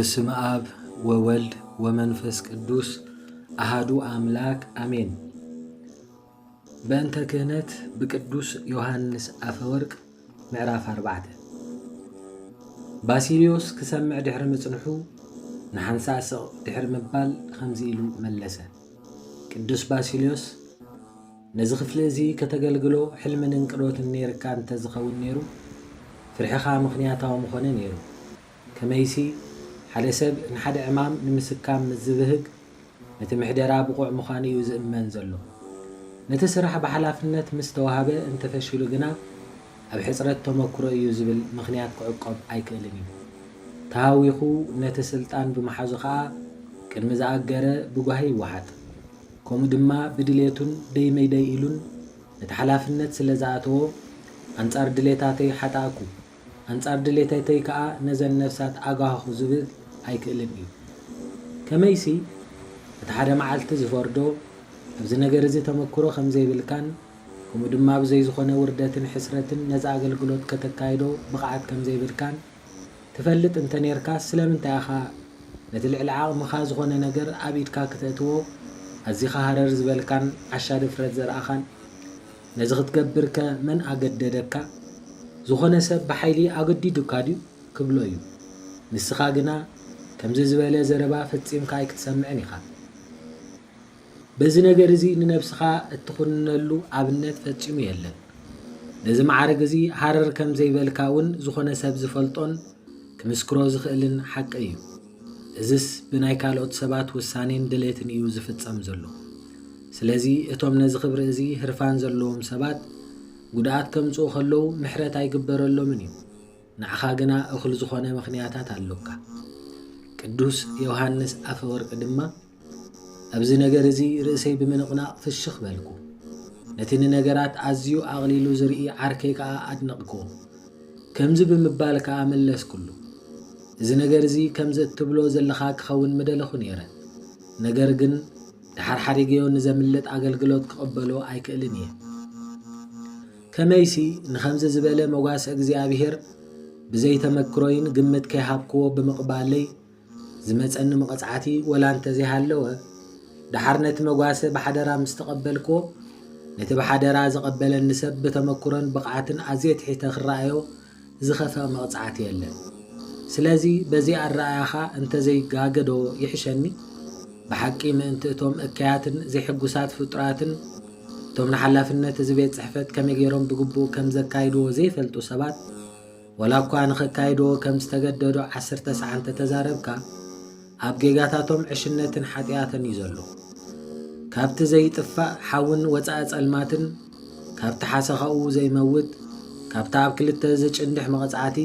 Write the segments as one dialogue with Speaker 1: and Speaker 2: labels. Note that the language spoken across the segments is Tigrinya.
Speaker 1: በስመ አብ ወወልድ ወመንፈስ ቅዱስ አሃዱ አምላክ አሜን። በእንተ ክህነት በቅዱስ ዮሐንስ አፈወርቅ ምዕራፍ 4 ባሲልዮስ ክሰምዕ ድሕሪ ምጽንሑ ንሓንሳስቕ ድሕሪ ምባል ከምዚ ኢሉ መለሰ። ቅዱስ ባሲልዮስ ነዚ ክፍሊ እዚ ከተገልግሎ ሕልምን እንቅዶትን ነርካ እንተዝኸውን ነይሩ ፍርሕኻ ምኽንያታዊ ምኾነ ነይሩ። ከመይሲ ሓደ ሰብ ንሓደ ዕማም ንምስካም ዝብህግ ነቲ ምሕደራ ብቑዕ ምዃኑ እዩ ዝእመን ዘሎ። ነቲ ስራሕ ብሓላፍነት ምስ ተዋሃበ እንተፈሽሉ ግና ኣብ ሕፅረት ተመክሮ እዩ ዝብል ምኽንያት ክዕቆብ ኣይክእልን እዩ። ተሃዊኹ ነቲ ስልጣን ብምሓዙ ከዓ ቅድሚ ዝኣገረ ብጓሂ ይወሓጥ። ከምኡ ድማ ብድሌቱን ደይመይደይ ኢሉን ነቲ ሓላፍነት ስለ ዝኣተዎ ኣንጻር ድሌታተይ ሓጣእኩ ኣንጻር ድሌታተይ ከዓ ነዘን ነፍሳት ኣጓህኹ ዝብል ኣይክእልን እዩ። ከመይሲ እቲ ሓደ መዓልቲ ዝፈርዶ ኣብዚ ነገር እዚ ተመክሮ ከምዘይብልካን ከምኡ ድማ ብዘይ ዝኾነ ውርደትን ሕስረትን ነዚ ኣገልግሎት ከተካይዶ ብቕዓት ከምዘይብልካን ትፈልጥ እንተ ነርካ ስለምንታይ ኢኻ ነቲ ልዕሊ ዓቕምኻ ዝኾነ ነገር ኣብ ኢድካ ክተእትዎ ኣዚኻ ሃረር ዝበልካን ዓሻ ድፍረት ዘርአኻን ነዚ ክትገብርከ መን ኣገደደካ? ዝኾነ ሰብ ብሓይሊ ኣገዲዱካ ድዩ ክብሎ እዩ። ንስኻ ግና ከምዚ ዝበለ ዘረባ ፈጺምካ ኣይክትሰምዕን ኢኻ። በዚ ነገር እዚ ንነብስኻ እትኹንነሉ ኣብነት ፈጺሙ የለን። ነዚ ማዕረግ እዚ ሃረር ከም ዘይበልካ እውን ዝኾነ ሰብ ዝፈልጦን ክምስክሮ ዝኽእልን ሓቂ እዩ። እዝስ ብናይ ካልኦት ሰባት ውሳኔን ድሌትን እዩ ዝፍጸም ዘሎ። ስለዚ እቶም ነዚ ክብሪ እዚ ህርፋን ዘለዎም ሰባት ጉድኣት ከምጽኡ ከለዉ ምሕረት ኣይግበረሎምን እዩ። ንዓኻ ግና እኹል ዝኾነ ምኽንያታት ኣለካ። ቅዱስ ዮሐንስ አፈወርቅ ድማ ኣብዚ ነገር እዚ ርእሰይ ብምንቕናቕ ፍሽኽ በልኩ። ነቲ ንነገራት ኣዝዩ ኣቕሊሉ ዝርኢ ዓርከይ ከዓ ኣድነቕክዎ። ከምዚ ብምባል ከዓ መለስኩሉ። እዚ ነገር እዚ ከምዚ እትብሎ ዘለኻ ክኸውን ምደለኹ ነይረ። ነገር ግን ድሓር ሓዲገዮ ንዘምልጥ ኣገልግሎት ክቕበሎ ኣይክእልን እየ። ከመይሲ ንኸምዚ ዝበለ መጓሰ እግዚኣብሔር ብዘይተመክሮይን ግምት ከይሃብክዎ ብምቕባለይ ዝመፀኒ መቐፅዓቲ ወላ እንተዘይሃለወ ድሓር ነቲ መጓሰ ብሓደራ ምስ ተቐበልክዎ ነቲ ብሓደራ ዘቐበለኒ ሰብ ብተመክሮን ብቕዓትን ኣዝየ ትሒተ ክረኣዮ ዝኸፈ መቕፅዓቲ የለን። ስለዚ በዚ ኣረኣያኻ እንተዘይጋገዶ ይሕሸኒ። ብሓቂ ምእንቲ እቶም እከያትን ዘይሕጉሳት ፍጡራትን እቶም ንሓላፍነት እዚ ቤት ፅሕፈት ከመይ ገይሮም ብግቡእ ከም ዘካይድዎ ዘይፈልጡ ሰባት ወላ እኳ ንኸካይድዎ ከም ዝተገደዶ 10 ሰዓት ተዛረብካ ኣብ ጌጋታቶም ዕሽነትን ሓጢኣትን እዩ ዘሎ። ካብቲ ዘይጥፋእ ሓውን ወፃኢ ጸልማትን ካብቲ ሓሰኻኡ ዘይመውት ካብቲ ኣብ ክልተ ዝጭንድሕ መቕፅዓቲ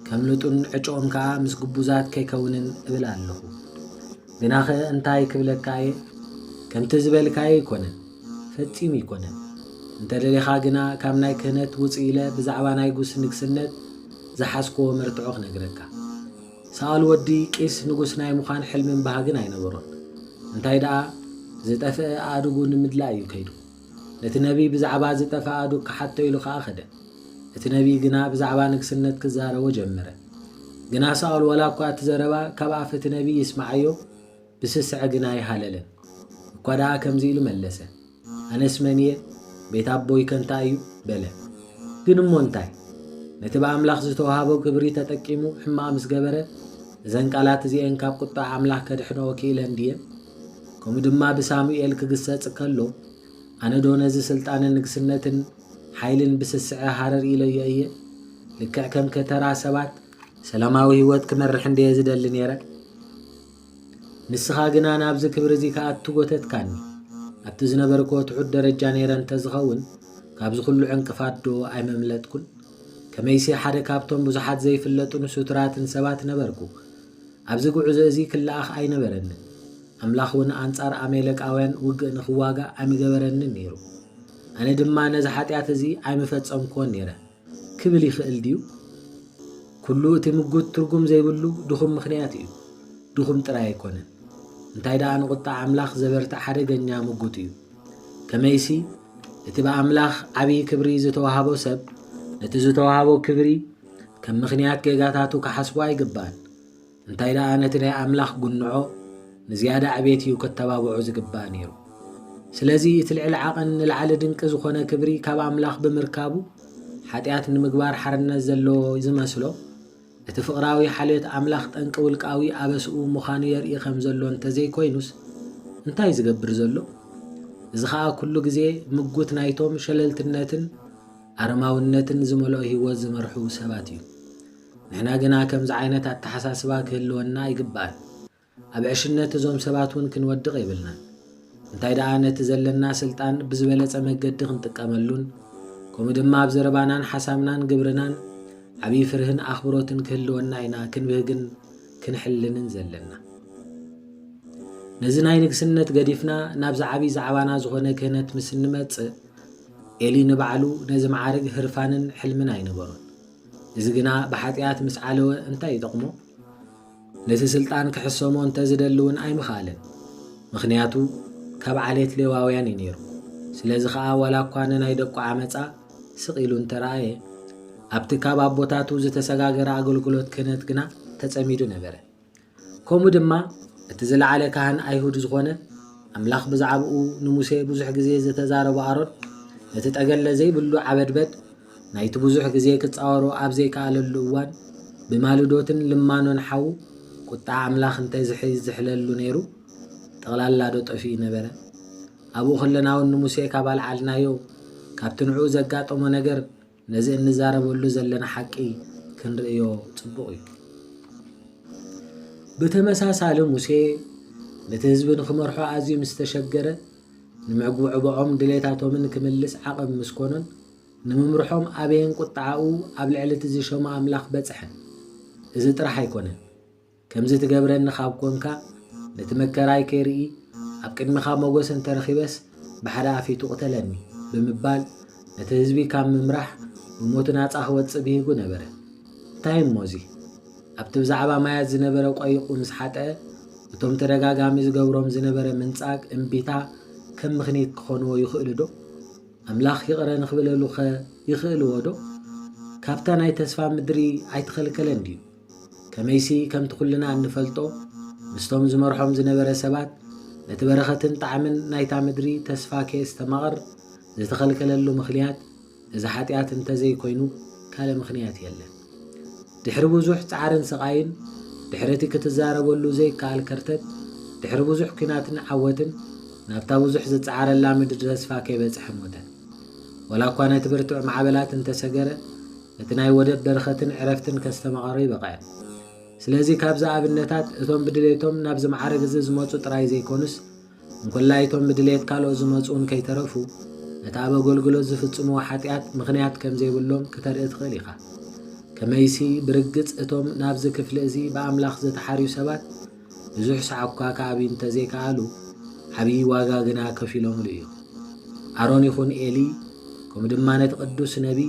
Speaker 1: ከም ልጡን ዕጮኦም ከዓ ምስ ግቡዛት ከይከውንን እብል ኣለኹ። ግናኸ እንታይ ክብለካ እየ? ከምቲ ዝበልካየ ይኮነን፣ ፈጺሙ ይኮነን። እንተደሊኻ ግና ካብ ናይ ክህነት ውፅእ ኢለ ብዛዕባ ናይ ጉስ ንግስነት ዝሓስክዎ መርትዖ ክነግረካ። ሳኦል ወዲ ቄስ ንጉስ ናይ ምዃን ሕልምን ባህግን ኣይነበሮን። እንታይ ደኣ ዝጠፍአ ኣእዱጉ ንምድላእ እዩ ከይዱ። ነቲ ነቢይ ብዛዕባ ዝጠፍአ ኣእዱግ ክሓቶ ኢሉ ከዓ ኸደ። እቲ ነቢይ ግና ብዛዕባ ንግስነት ክዛረቦ ጀመረ። ግና ሳኦል ወላ እኳ እቲ ዘረባ ካብ ኣፍ እቲ ነቢይ ይስማዓዮ ብስስዕ ግና ይሃለለን። እኳ ደኣ ከምዚ ኢሉ መለሰ፣ ኣነስ መን እየ? ቤት ኣቦይ ከንታይ እዩ በለ። ግን እሞ እንታይ ነቲ ብኣምላኽ ዝተዋሃቦ ክብሪ ተጠቂሙ ሕማቕ ምስ ገበረ እዘን ቃላት እዚአን ካብ ቁጣ ኣምላኽ ከድሕኖ ክኢለን ድየን? ከምኡ ድማ ብሳሙኤል ክግሰጽ ከሎ ኣነ ዶ ነዚ ስልጣንን ንግስነትን ሓይልን ብስስዐ ሃረር ኢለዮ እየ? ልክዕ ከም ከተራ ሰባት ሰላማዊ ህይወት ክመርሕ እንደየ ዝደሊ ነይረ። ንስኻ ግና ናብዚ ክብሪ እዚ ከኣቱ ጎተትካኒ። ኣብቲ ዝነበርክዎ ትሑት ደረጃ ነይረ እንተዝኸውን ካብዚ ኩሉ ዕንቅፋት ዶ ኣይመምለጥኩን? ከመይሲ ሓደ ካብቶም ብዙሓት ዘይፍለጡን ሱትራትን ሰባት ነበርኩ። ኣብዚ ጉዕዞ እዚ ክለኣኽ ኣይነበረንን። ኣምላኽ እውን ኣንጻር ኣሜለቃውያን ውግእ ንኽዋጋእ ኣይምገበረንን ነይሩ። ኣነ ድማ ነዚ ሓጢኣት እዚ ኣይምፈጸምክዎን ነይረ ክብል ይኽእል ድዩ? ኩሉ እቲ ምጉት ትርጉም ዘይብሉ ድኹም ምኽንያት እዩ። ድኹም ጥራይ ኣይኮነን። እንታይ ደኣ ንቁጣ ኣምላኽ ዘበርታዕ ሓደገኛ ምጉት እዩ። ከመይሲ እቲ ብኣምላኽ ዓብዪ ክብሪ ዝተዋሃቦ ሰብ ነቲ ዝተዋሃቦ ክብሪ ከም ምኽንያት ጌጋታቱ ክሓስቦ ኣይግባእን። እንታይ ደኣ ነቲ ናይ ኣምላኽ ጉንዖ ንዝያዳ ዕቤት እዩ ከተባብዖ ዝግባእ ነይሩ። ስለዚ እቲ ልዕሊ ዓቐን ንላዕሊ ድንቂ ዝኾነ ክብሪ ካብ ኣምላኽ ብምርካቡ ሓጢኣት ንምግባር ሓርነት ዘለዎ ዝመስሎ እቲ ፍቕራዊ ሓልዮት ኣምላኽ ጠንቂ ውልቃዊ ኣበስኡ ምዃኑ የርኢ ከም ዘሎ እንተዘይኮይኑስ እንታይ ዝገብር ዘሎ? እዚ ከዓ ኩሉ ግዜ ምጉት ናይቶም ሸለልትነትን ኣረማውነትን ዝመልኦ ህይወት ዝመርሑ ሰባት እዩ። ንሕና ግና ከምዚ ዓይነት ኣተሓሳስባ ክህልወና ይግባአን። ኣብ ዕሽነት እዞም ሰባት እውን ክንወድቕ የብልናን። እንታይ ደኣ ነቲ ዘለና ስልጣን ብዝበለፀ መገዲ ክንጥቀመሉን ከምኡ ድማ ኣብ ዘረባናን ሓሳብናን ግብርናን ዓብዪ ፍርህን ኣኽብሮትን ክህልወና ኢና ክንብህግን ክንሕልንን ዘለና። ነዚ ናይ ንግስነት ገዲፍና ናብዚ ዓብዪ ዛዕባና ዝኾነ ክህነት ምስ እንመጽእ ኤሊ ንባዕሉ ነዚ ማዕርግ ህርፋንን ሕልምን ኣይነበሮን። እዚ ግና ብሓጢኣት ምስ ዓለወ እንታይ ይጠቕሞ? ነቲ ስልጣን ክሕሰሞ እንተዝደሊ እውን ኣይምኻለን። ምክንያቱ ካብ ዓሌት ሌዋውያን እዩ ነይሩ። ስለዚ ከዓ ዋላ እኳ ንናይ ደቁ ዓመፃ ስቕ ኢሉ እንተረኣየ ኣብቲ ካብ ኣቦታቱ ዝተሰጋገረ ኣገልግሎት ክህነት ግና ተጸሚዱ ነበረ። ከምኡ ድማ እቲ ዝለዓለ ካህን ኣይሁድ ዝኾነ ኣምላኽ ብዛዕባኡ ንሙሴ ብዙሕ ግዜ ዝተዛረቡ ኣሮን ነቲ ጠገለ ዘይብሉ ዓበድበድ ናይቲ ብዙሕ ግዜ ክፃወሮ ኣብ ዘይከኣለሉ እዋን ብማልዶትን ልማኖን ሓዉ ቁጣ ኣምላኽ እንተይ ዝሕለሉ ነይሩ ጠቕላላ ዶ ጠፊኡ ነበረ? ኣብኡ ከለና እውን ንሙሴ ካብ ኣልዓልናዮ ካብቲ ንዕኡ ዘጋጠሞ ነገር ነዚ እንዛረበሉ ዘለና ሓቂ ክንርእዮ ጽቡቕ እዩ። ብተመሳሳሊ ሙሴ ነቲ ህዝቢ ንክመርሖ ኣዝዩ ምስ ተሸገረ ንምዕጉዕቦዖም ድሌታቶምን ክምልስ ዓቐብ ምስ ኮኖን ንምምርሖም ኣበየን ቁጣዓኡ ኣብ ልዕሊ እቲ ዝሾመ ኣምላኽ በፅሐ። እዚ ጥራሕ ኣይኮነን። ከምዚ ትገብረኒ ካብ ኮንካ ነቲ መከራይ ከይርኢ ኣብ ቅድሚኻ ሞገስ እንተረኺበስ ብሓደ ኣፊቱ ቅተለኒ ብምባል ነቲ ህዝቢ ካብ ምምራሕ ብሞት ናፃ ክወፅእ ብሂጉ ነበረ። እንታይ እሞ እዚ ኣብቲ ብዛዕባ ማያት ዝነበረ ቆይቑ ምስ ሓጠአ እቶም ተደጋጋሚ ዝገብሮም ዝነበረ ምንጻግ እምቢታ ከም ምኽንያት ክኾንዎ ይኽእሉ ዶ? ኣምላኽ ይቕረ ንኽብለሉ ኸ ይኽእልዎ ዶ? ካብታ ናይ ተስፋ ምድሪ ኣይትኸልከለን ድዩ? ከመይሲ ከምቲ ኩልና እንፈልጦ ምስቶም ዝመርሖም ዝነበረ ሰባት ነቲ በረኸትን ጣዕምን ናይታ ምድሪ ተስፋ ከየስተማቕር ዝተኸልከለሉ ምኽንያት እዚ ሓጢኣት እንተዘይኮይኑ ካልእ ምኽንያት የለን። ድሕሪ ብዙሕ ፃዕርን ስቓይን ድሕረቲ ክትዛረበሉ ዘይከኣል ከርተት ድሕሪ ብዙሕ ኩናትን ዓወትን ናብታ ብዙሕ ዝፀዓረላ ምድሪ ተስፋ ከይበፅሐ ሞተ። ወላ እኳ ነቲ ብርቱዕ ማዕበላት እንተሰገረ ነቲ ናይ ወደብ በረኸትን ዕረፍትን ከስተማቐሮ ይበቃየ። ስለዚ ካብዚ ኣብነታት እቶም ብድሌቶም ናብዚ ማዕረግ እዚ ዝመፁ ጥራይ ዘይኮኑስ እንኩላይቶም ብድሌት ካልኦት ዝመፁን ከይተረፉ ነቲ ኣብ ኣገልግሎት ዝፍፅምዎ ሓጢኣት ምኽንያት ከም ዘይብሎም ክተርኢ ትኽእል ኢኻ። ከመይሲ ብርግፅ እቶም ናብዚ ክፍሊ እዚ ብኣምላኽ ዝተሓርዩ ሰባት ብዙሕ ሰዓብ እኳ ከዓብዩ እንተዘይከኣሉ ዓብዪ ዋጋ ግና ከፊሎምሉ እዩ። ኣሮን ይኹን ኤሊ ከምኡ ድማ ነቲ ቅዱስ ነቢ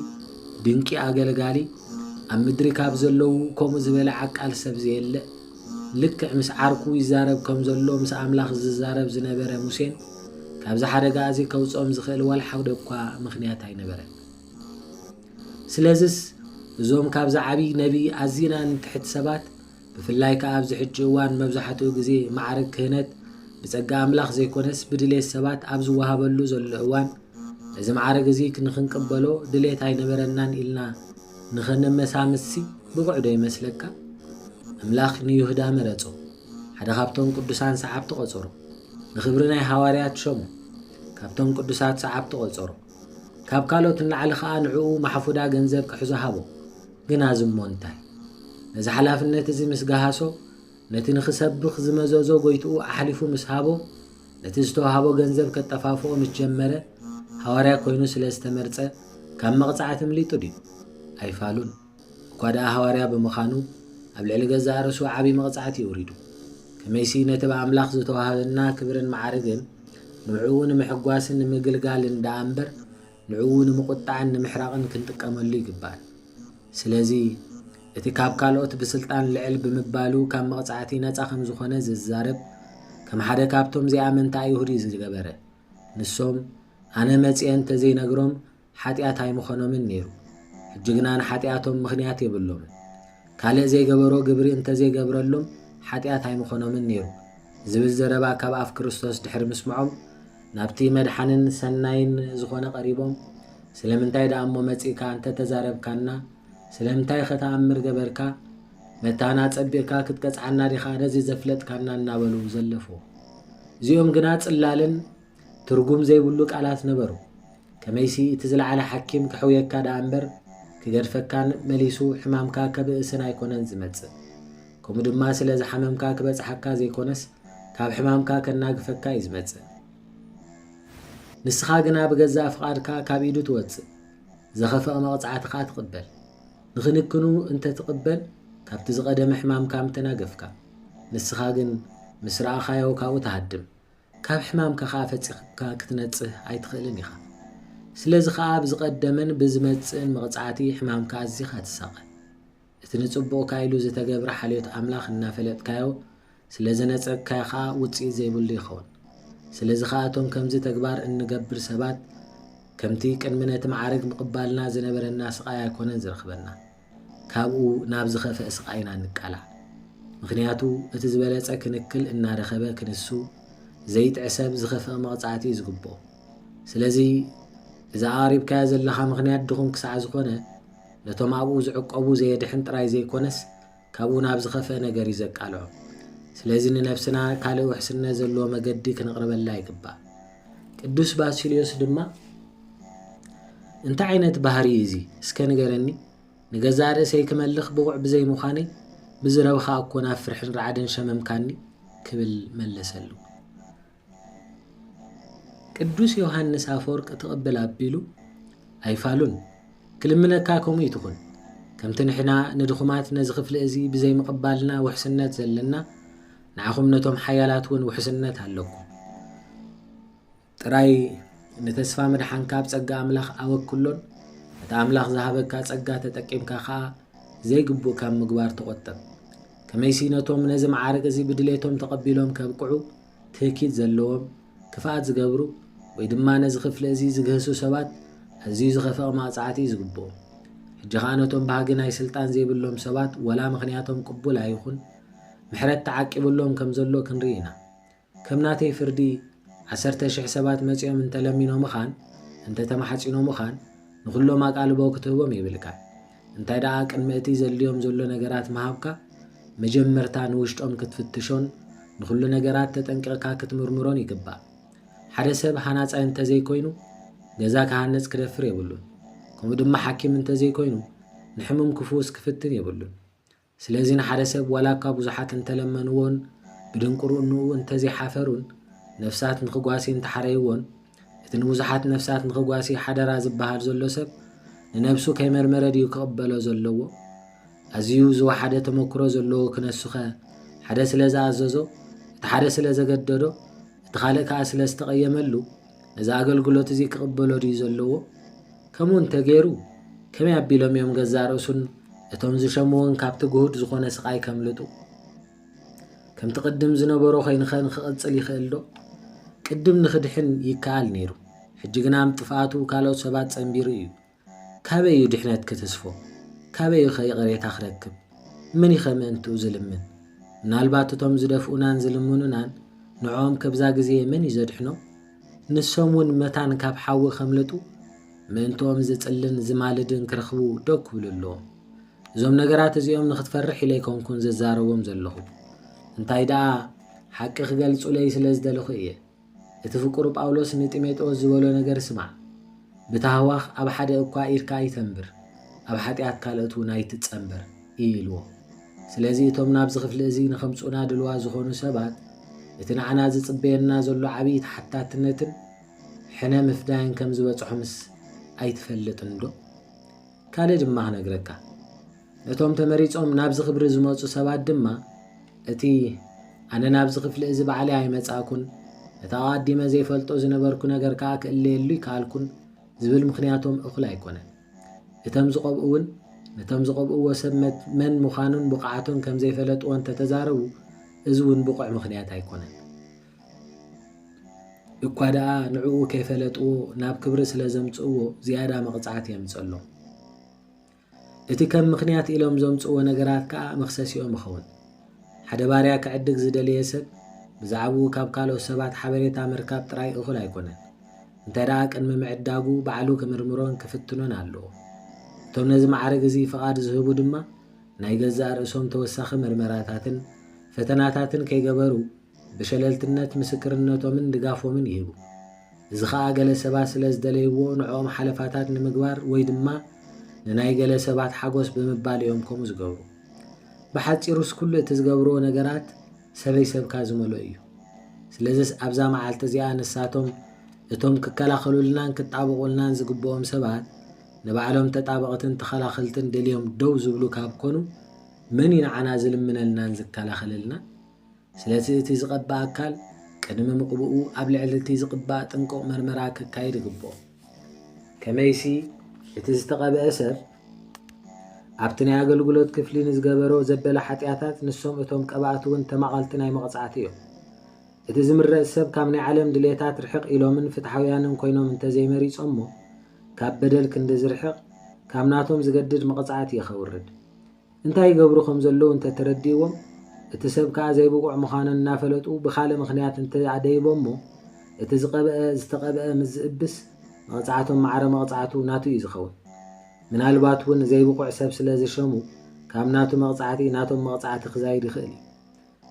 Speaker 1: ድንቂ ኣገልጋሊ ኣብ ምድሪ ካብ ዘለዉ ከምኡ ዝበለ ዓቃል ሰብ ዘየለእ ልክዕ ምስ ዓርኩ ይዛረብ ከም ዘሎ ምስ ኣምላኽ ዝዛረብ ዝነበረ ሙሴን ካብዚ ሓደጋ እዚ ከውፅኦም ዝኽእል ዋልሓውደ እኳ ምኽንያት ኣይነበረን። ስለዚስ እዞም ካብዚ ዓብዪ ነቢ ኣዝና ንትሕት ሰባት ብፍላይ ከዓ ኣብዚ ሕጂ እዋን መብዛሕትኡ ግዜ ማዕርግ ክህነት ብፀጋ ኣምላኽ ዘይኮነስ ብድሌት ሰባት ኣብ ዝወሃበሉ ዘሎ እዋን እዚ ማዕርግ እዚ ንክንቅበሎ ድሌት ኣይነበረናን ኢልና ንኽንመሳምሲ ብቑዕ ዶ ይመስለካ? ኣምላኽ ንይሁዳ መረፆ፣ ሓደ ካብቶም ቅዱሳን ሰዓብቲ ቆፀሮ፣ ንክብሪ ናይ ሃዋርያት ሾሞ፣ ካብቶም ቅዱሳት ሰዓብቲ ቆፀሮ፣ ካብ ካልኦት ንላዕሊ ከዓ ንዕኡ ማሕፉዳ ገንዘብ ክሕዞ ሃቦ። ግና ዝሞ እንታይ ነዚ ሓላፍነት እዚ ምስ ገሃሶ ነቲ ንክሰብኽ ዝመዘዞ ጎይትኡ ኣሕሊፉ ምስ ሃቦ ነቲ ዝተዋሃቦ ገንዘብ ከጠፋፍኦ ምስ ጀመረ ሃዋርያ ኮይኑ ስለ ዝተመርፀ ካብ መቕፃዕቲ ምሊጡ ድዩ? ኣይፋሉን። እኳ ደኣ ሃዋርያ ብምዃኑ ኣብ ልዕሊ ገዛ ርእሱ ዓብዪ መቕፃዕቲ ይውሪዱ። ከመይሲ ነቲ ብኣምላኽ ዝተዋሃበና ክብርን ማዕርግን ንዕኡ ንምሕጓስን ንምግልጋልን ዳኣ እምበር ንዕኡ ንምቁጣዕን ንምሕራቕን ክንጥቀመሉ ይግባል። ስለዚ እቲ ካብ ካልኦት ብስልጣን ልዕል ብምባሉ ካብ መቕፃዕቲ ነፃ ከም ዝኾነ ዝዛረብ ከም ሓደ ካብቶም ዘይኣመንታ ኣይሁዲ ዝገበረ ንሶም ኣነ መፅአ እንተዘይነግሮም ሓጢኣት ኣይምኾኖምን ነይሩ። ሕጂ ግና ንሓጢኣቶም ምኽንያት የብሎምን። ካልእ ዘይገበሮ ግብሪ እንተ ዘይገብረሎም ሓጢኣት ኣይምኾኖምን ነይሩ ዝብል ዘረባ ካብ ኣፍ ክርስቶስ ድሕሪ ምስምዖም ናብቲ መድሓንን ሰናይን ዝኾነ ቀሪቦም ስለምንታይ ደኣ እሞ መጺእካ እንተ ተዛረብካና ስለምንታይ ከተኣምር ገበርካ መታና ጸቢርካ ክትቀጽዓና ዲኻ ነዚ ዘፍለጥካና እናበሉ ዘለፉ እዚኦም ግና ጽላልን ትርጉም ዘይብሉ ቃላት ነበሩ ከመይሲ እቲ ዝለዓለ ሓኪም ክሕውየካ ደኣ እምበር ክገድፈካን መሊሱ ሕማምካ ከብእስን ኣይኮነን ዝመጽእ ከምኡ ድማ ስለ ዝሓመምካ ክበጽሓካ ዘይኮነስ ካብ ሕማምካ ከናግፈካ እዩ ዝመጽእ ንስኻ ግና ብገዛ ፍቓድካ ካብ ኢዱ ትወፅእ ዘኸፍቕ መቕጻዕትኻ ትቕበል ንኽንክኑ እንተ ትቕበል ካብቲ ዝቐደመ ሕማምካ ምተናገፍካ ንስኻ ግን ምስ ረኣኻዮ ካብኡ ተሃድም ካብ ሕማምካ ኸዓ ፈጺኽካ ክትነጽህ ኣይትኽእልን ኢኻ ስለዚ ኸዓ ብዝቐደመን ብዝመጽእን መቕጻዕቲ ሕማምካ ኣዚኻ ትሳቐ እቲ ንጽቡቕካ ኢሉ ዝተገብረ ሓልዮት ኣምላኽ እናፈለጥካዮ ስለ ዝነጸግካዮ ኸዓ ውፅኢት ዘይብሉ ይኸውን ስለዚ ኸዓ እቶም ከምዚ ተግባር እንገብር ሰባት ከምቲ ቅድሚ ነቲ ማዕረግ ምቕባልና ዝነበረና ስቓይ ኣይኮነን ዝረኽበና ካብኡ ናብ ዝኸፍአ ስቓይና ንቃላዕ ምክንያቱ እቲ ዝበለጸ ክንክል እናረኸበ ክንሱ ዘይጥዕሰብ ዝኸፍአ መቕጻዕቲ ዝግብኦ ስለዚ እዛ ኣቕሪብካዮ ዘለኻ ምክንያት ድኹም ክሳዕ ዝኾነ ነቶም ኣብኡ ዝዕቀቡ ዘየድሕን ጥራይ ዘይኮነስ ካብኡ ናብ ዝኸፍአ ነገር እዩ ዘቃልዖ ስለዚ ንነፍስና ካልእ ውሕስነት ዘለዎ መገዲ ክንቕርበላ ይግባእ ቅዱስ ባሲልዮስ ድማ እንታይ ዓይነት ባህሪ እዚ እስከ ንገረኒ ንገዛ ርእሰይ ክመልኽ ብቑዕ ብዘይምዃነይ ብዝረብኻ እኮ ናብ ፍርሕን ረዓድን ሸመምካኒ ክብል መለሰሉ ቅዱስ ዮሃንስ አፈወርቅ ትቕበል ኣቢሉ ኣይፋሉን ክልምነካ ከምኡ ይትኹን ከምቲ ንሕና ንድኹማት ነዚ ክፍሊ እዚ ብዘይ ምቕባልና ውሕስነት ዘለና ንዓኹም ነቶም ሓያላት እውን ውሕስነት ኣለኩም ጥራይ ንተስፋ መድሓን ካብ ጸጋ ኣምላኽ ኣወክሎን እቲ ኣምላኽ ዝሃበካ ጸጋ ተጠቂምካ ኸዓ ዘይግቡእ ካብ ምግባር ተቖጠብ ከመይሲ ነቶም ነዚ ማዕርግ እዚ ብድሌቶም ተቐቢሎም ከብቅዑ ትእኪት ዘለዎም ክፍኣት ዝገብሩ ወይ ድማ ነዚ ክፍሊ እዚ ዝግህሱ ሰባት ኣዝዩ ዝኸፍቕ ማቕጻዕቲ ዝግብኦ ሕጂ ኸዓ ነቶም ባህጊ ናይ ስልጣን ዘይብሎም ሰባት ወላ ምኽንያቶም ቅቡል ኣይኹን ምሕረት ተዓቂብሎም ከም ዘሎ ክንርኢ ኢና ከም ናተይ ፍርዲ 10,000 ሰባት መጺኦም እንተለሚኖም ምኻን እንተተማሓጺኖም ምኻን ንኹሎም ኣቃልቦ ክትህቦም ይብልካ እንታይ ደኣ ቅድሚ እቲ ዘልዮም ዘሎ ነገራት መሃብካ መጀመርታ ንውሽጦም ክትፍትሾን ንኹሉ ነገራት ተጠንቂቕካ ክትምርምሮን ይግባእ ሓደ ሰብ ሃናፃይ እንተዘይኮይኑ ገዛ ክሃነፅ ክደፍር የብሉን ከምኡ ድማ ሓኪም እንተዘይኮይኑ ንሕሙም ክፍውስ ክፍትን የብሉን ስለዚ ንሓደ ሰብ ዋላካ ብዙሓት እንተለመንዎን ብድንቁርኡ እንተዘይሓፈሩን ነፍሳት ንኽጓሲ እንተሓረይዎን እቲ ንብዙሓት ነፍሳት ንኽጓሲ ሓደራ ዝበሃል ዘሎ ሰብ ንነብሱ ከይመርመረ ድዩ ክቕበሎ ዘለዎ ኣዝዩ ዝወሓደ ተመክሮ ዘለዎ ክነሱኸ ሓደ ስለ ዝኣዘዞ እቲ ሓደ ስለ ዘገደዶ እቲ ካልእ ከዓ ስለ ዝተቐየመሉ ነዚ ኣገልግሎት እዚ ክቕበሎ ድዩ ዘለዎ ከምኡ እንተገይሩ ከመይ ኣቢሎም እዮም ገዛ ርእሱን እቶም ዝሸምዎን ካብቲ ጉሁድ ዝኾነ ስቓይ ከምልጡ ከምቲ ቅድም ዝነበሮ ኸይንኸን ክቕጽል ይኽእል ዶ ቅድም ንኽድሕን ይከኣል ነይሩ ሕጂ ግና ምጥፍኣቱ ካልኦት ሰባት ጸንቢሩ እዩ ካበይ እዩ ድሕነት ክትስፎ ካበይ ኸ ይቕሬታ ክረክብ ምን ይኸ ምእንትኡ ዝልምን ምናልባት እቶም ዝደፍኡናን ዝልምኑናን ንዖም ከብዛ ግዜ መን እዩ ዘድሕኖ ንሶም እውን መታን ካብ ሓዊ ከምልጡ ምእንትኦም ዝጽልን ዝማልድን ክረኽቡ ዶ ክብሉ ኣለዎም እዞም ነገራት እዚኦም ንኽትፈርሕ ኢለ ኣይኮንኩን ዝዛረቦም ዘለኹ እንታይ ደኣ ሓቂ ክገልጹለይ ስለ ዝደለኹ እየ እቲ ፍቁር ጳውሎስ ንጢሞቴዎስ ዝበሎ ነገር ስማዕ ብታህዋኽ ኣብ ሓደ እኳ ኢድካ ኣይተንብር ኣብ ሓጢኣት ካልኦት እውን ኣይትጸንበር ኢልዎ ስለዚ እቶም ናብዚ ክፍሊ እዚ ንኸምፁና ድልዋ ዝኾኑ ሰባት እቲ ንዓና ዝጽበየና ዘሎ ዓብዪ ተሓታትነትን ሕነ ምፍዳይን ከም ዝበጽሖምስ ኣይትፈልጥን ዶ ካልእ ድማ ክነግረካ ነቶም ተመሪጾም ናብዚ ክብሪ ዝመፁ ሰባት ድማ እቲ ኣነ ናብዚ ክፍሊ እዚ ባዕለይ ኣይመጻእኩን እቲ ኣቐዲመ ዘይፈልጦ ዝነበርኩ ነገር ከዓ ክእለየሉ ይከኣልኩን ዝብል ምኽንያቶም እኹል ኣይኮነን እቶም ዝቐብኡ እውን ነቶም ዝቐብእዎ ሰብ መን ምዃኑን ብቕዓቱን ከም ዘይፈለጥዎ እንተተዛረቡ እዚ እውን ብቑዕ ምኽንያት ኣይኮነን እኳ ደኣ ንዕኡ ከይፈለጥዎ ናብ ክብሪ ስለ ዘምጽእዎ ዝያዳ መቕጻዕቲ የምጸሎም እቲ ከም ምኽንያት ኢሎም ዘምጽእዎ ነገራት ከዓ መኽሰሲኦም ይኸውን። ሓደ ባርያ ክዕድግ ዝደለየ ሰብ ብዛዕባኡ ካብ ካልኦት ሰባት ሓበሬታ ምርካብ ጥራይ እኹል ኣይኮነን። እንተይ ደኣ ቅድሚ ምዕዳጉ ባዕሉ ክምርምሮን ክፍትኖን ኣለዎ። እቶም ነዚ ማዕረግ እዚ ፍቓድ ዝህቡ ድማ ናይ ገዛእ ርእሶም ተወሳኺ ምርመራታትን ፈተናታትን ከይገበሩ ብሸለልትነት ምስክርነቶምን ድጋፎምን ይህቡ። እዚ ከዓ ገለ ሰባት ስለ ዝደለይዎ ንዕኦም ሓለፋታት ንምግባር ወይ ድማ ንናይ ገለ ሰባት ሓጎስ ብምባል እዮም ከምኡ ዝገብሩ። ብሓፂሩስ ኩሉ እቲ ዝገብርዎ ነገራት ሰበይ ሰብካ ዝመልኦ እዩ። ስለዚ ኣብዛ መዓልቲ እዚኣ ንሳቶም እቶም ክከላኸሉልናን ክጣበቑልናን ዝግብኦም ሰባት ንባዕሎም ተጣበቕትን ተኸላኸልትን ደልዮም ደው ዝብሉ ካብ ኮኑ መን ይንዓና ዝልምነልናን ዝከላኸለልና? ስለዚ እቲ ዝቐባእ ኣካል ቅድሚ ምቕብኡ ኣብ ልዕሊ እቲ ዝቕባእ ጥንቁቕ መርመራ ክካይድ ይግብኦ። ከመይሲ እቲ ዝተቐብአ ሰብ ኣብቲ ናይ ኣገልግሎት ክፍሊ ንዝገበሮ ዘበለ ሓጢኣታት ንሶም እቶም ቀባእቲ እውን ተማቐልቲ ናይ መቕጻዕቲ እዮም። እቲ ዝምረፅ ሰብ ካብ ናይ ዓለም ድሌታት ርሕቕ ኢሎምን ፍትሓውያንን ኮይኖም እንተዘይመሪፆሞ ካብ በደል ክንዲ ዝርሕቕ ካብ ናቶም ዝገድድ መቕጻዕቲ የኸውርድ። እንታይ ይገብሩ ከም ዘለዉ እንተተረዲእዎም እቲ ሰብ ከዓ ዘይብቁዕ ምዃኑን እናፈለጡ ብኻልእ ምኽንያት እንተኣደይቦሞ እቲ ዝተቐብአ ምዝእብስ መቕጻዕቶም ማዕረ መቕጻዕቱ ናቱ እዩ ዝኸውን። ምናልባት እውን ዘይብቁዕ ሰብ ስለ ዝሸሙ ካብ ናቱ መቕጻዕቲ ናቶም መቕጻዕቲ ክዛይድ ይኽእል እዩ።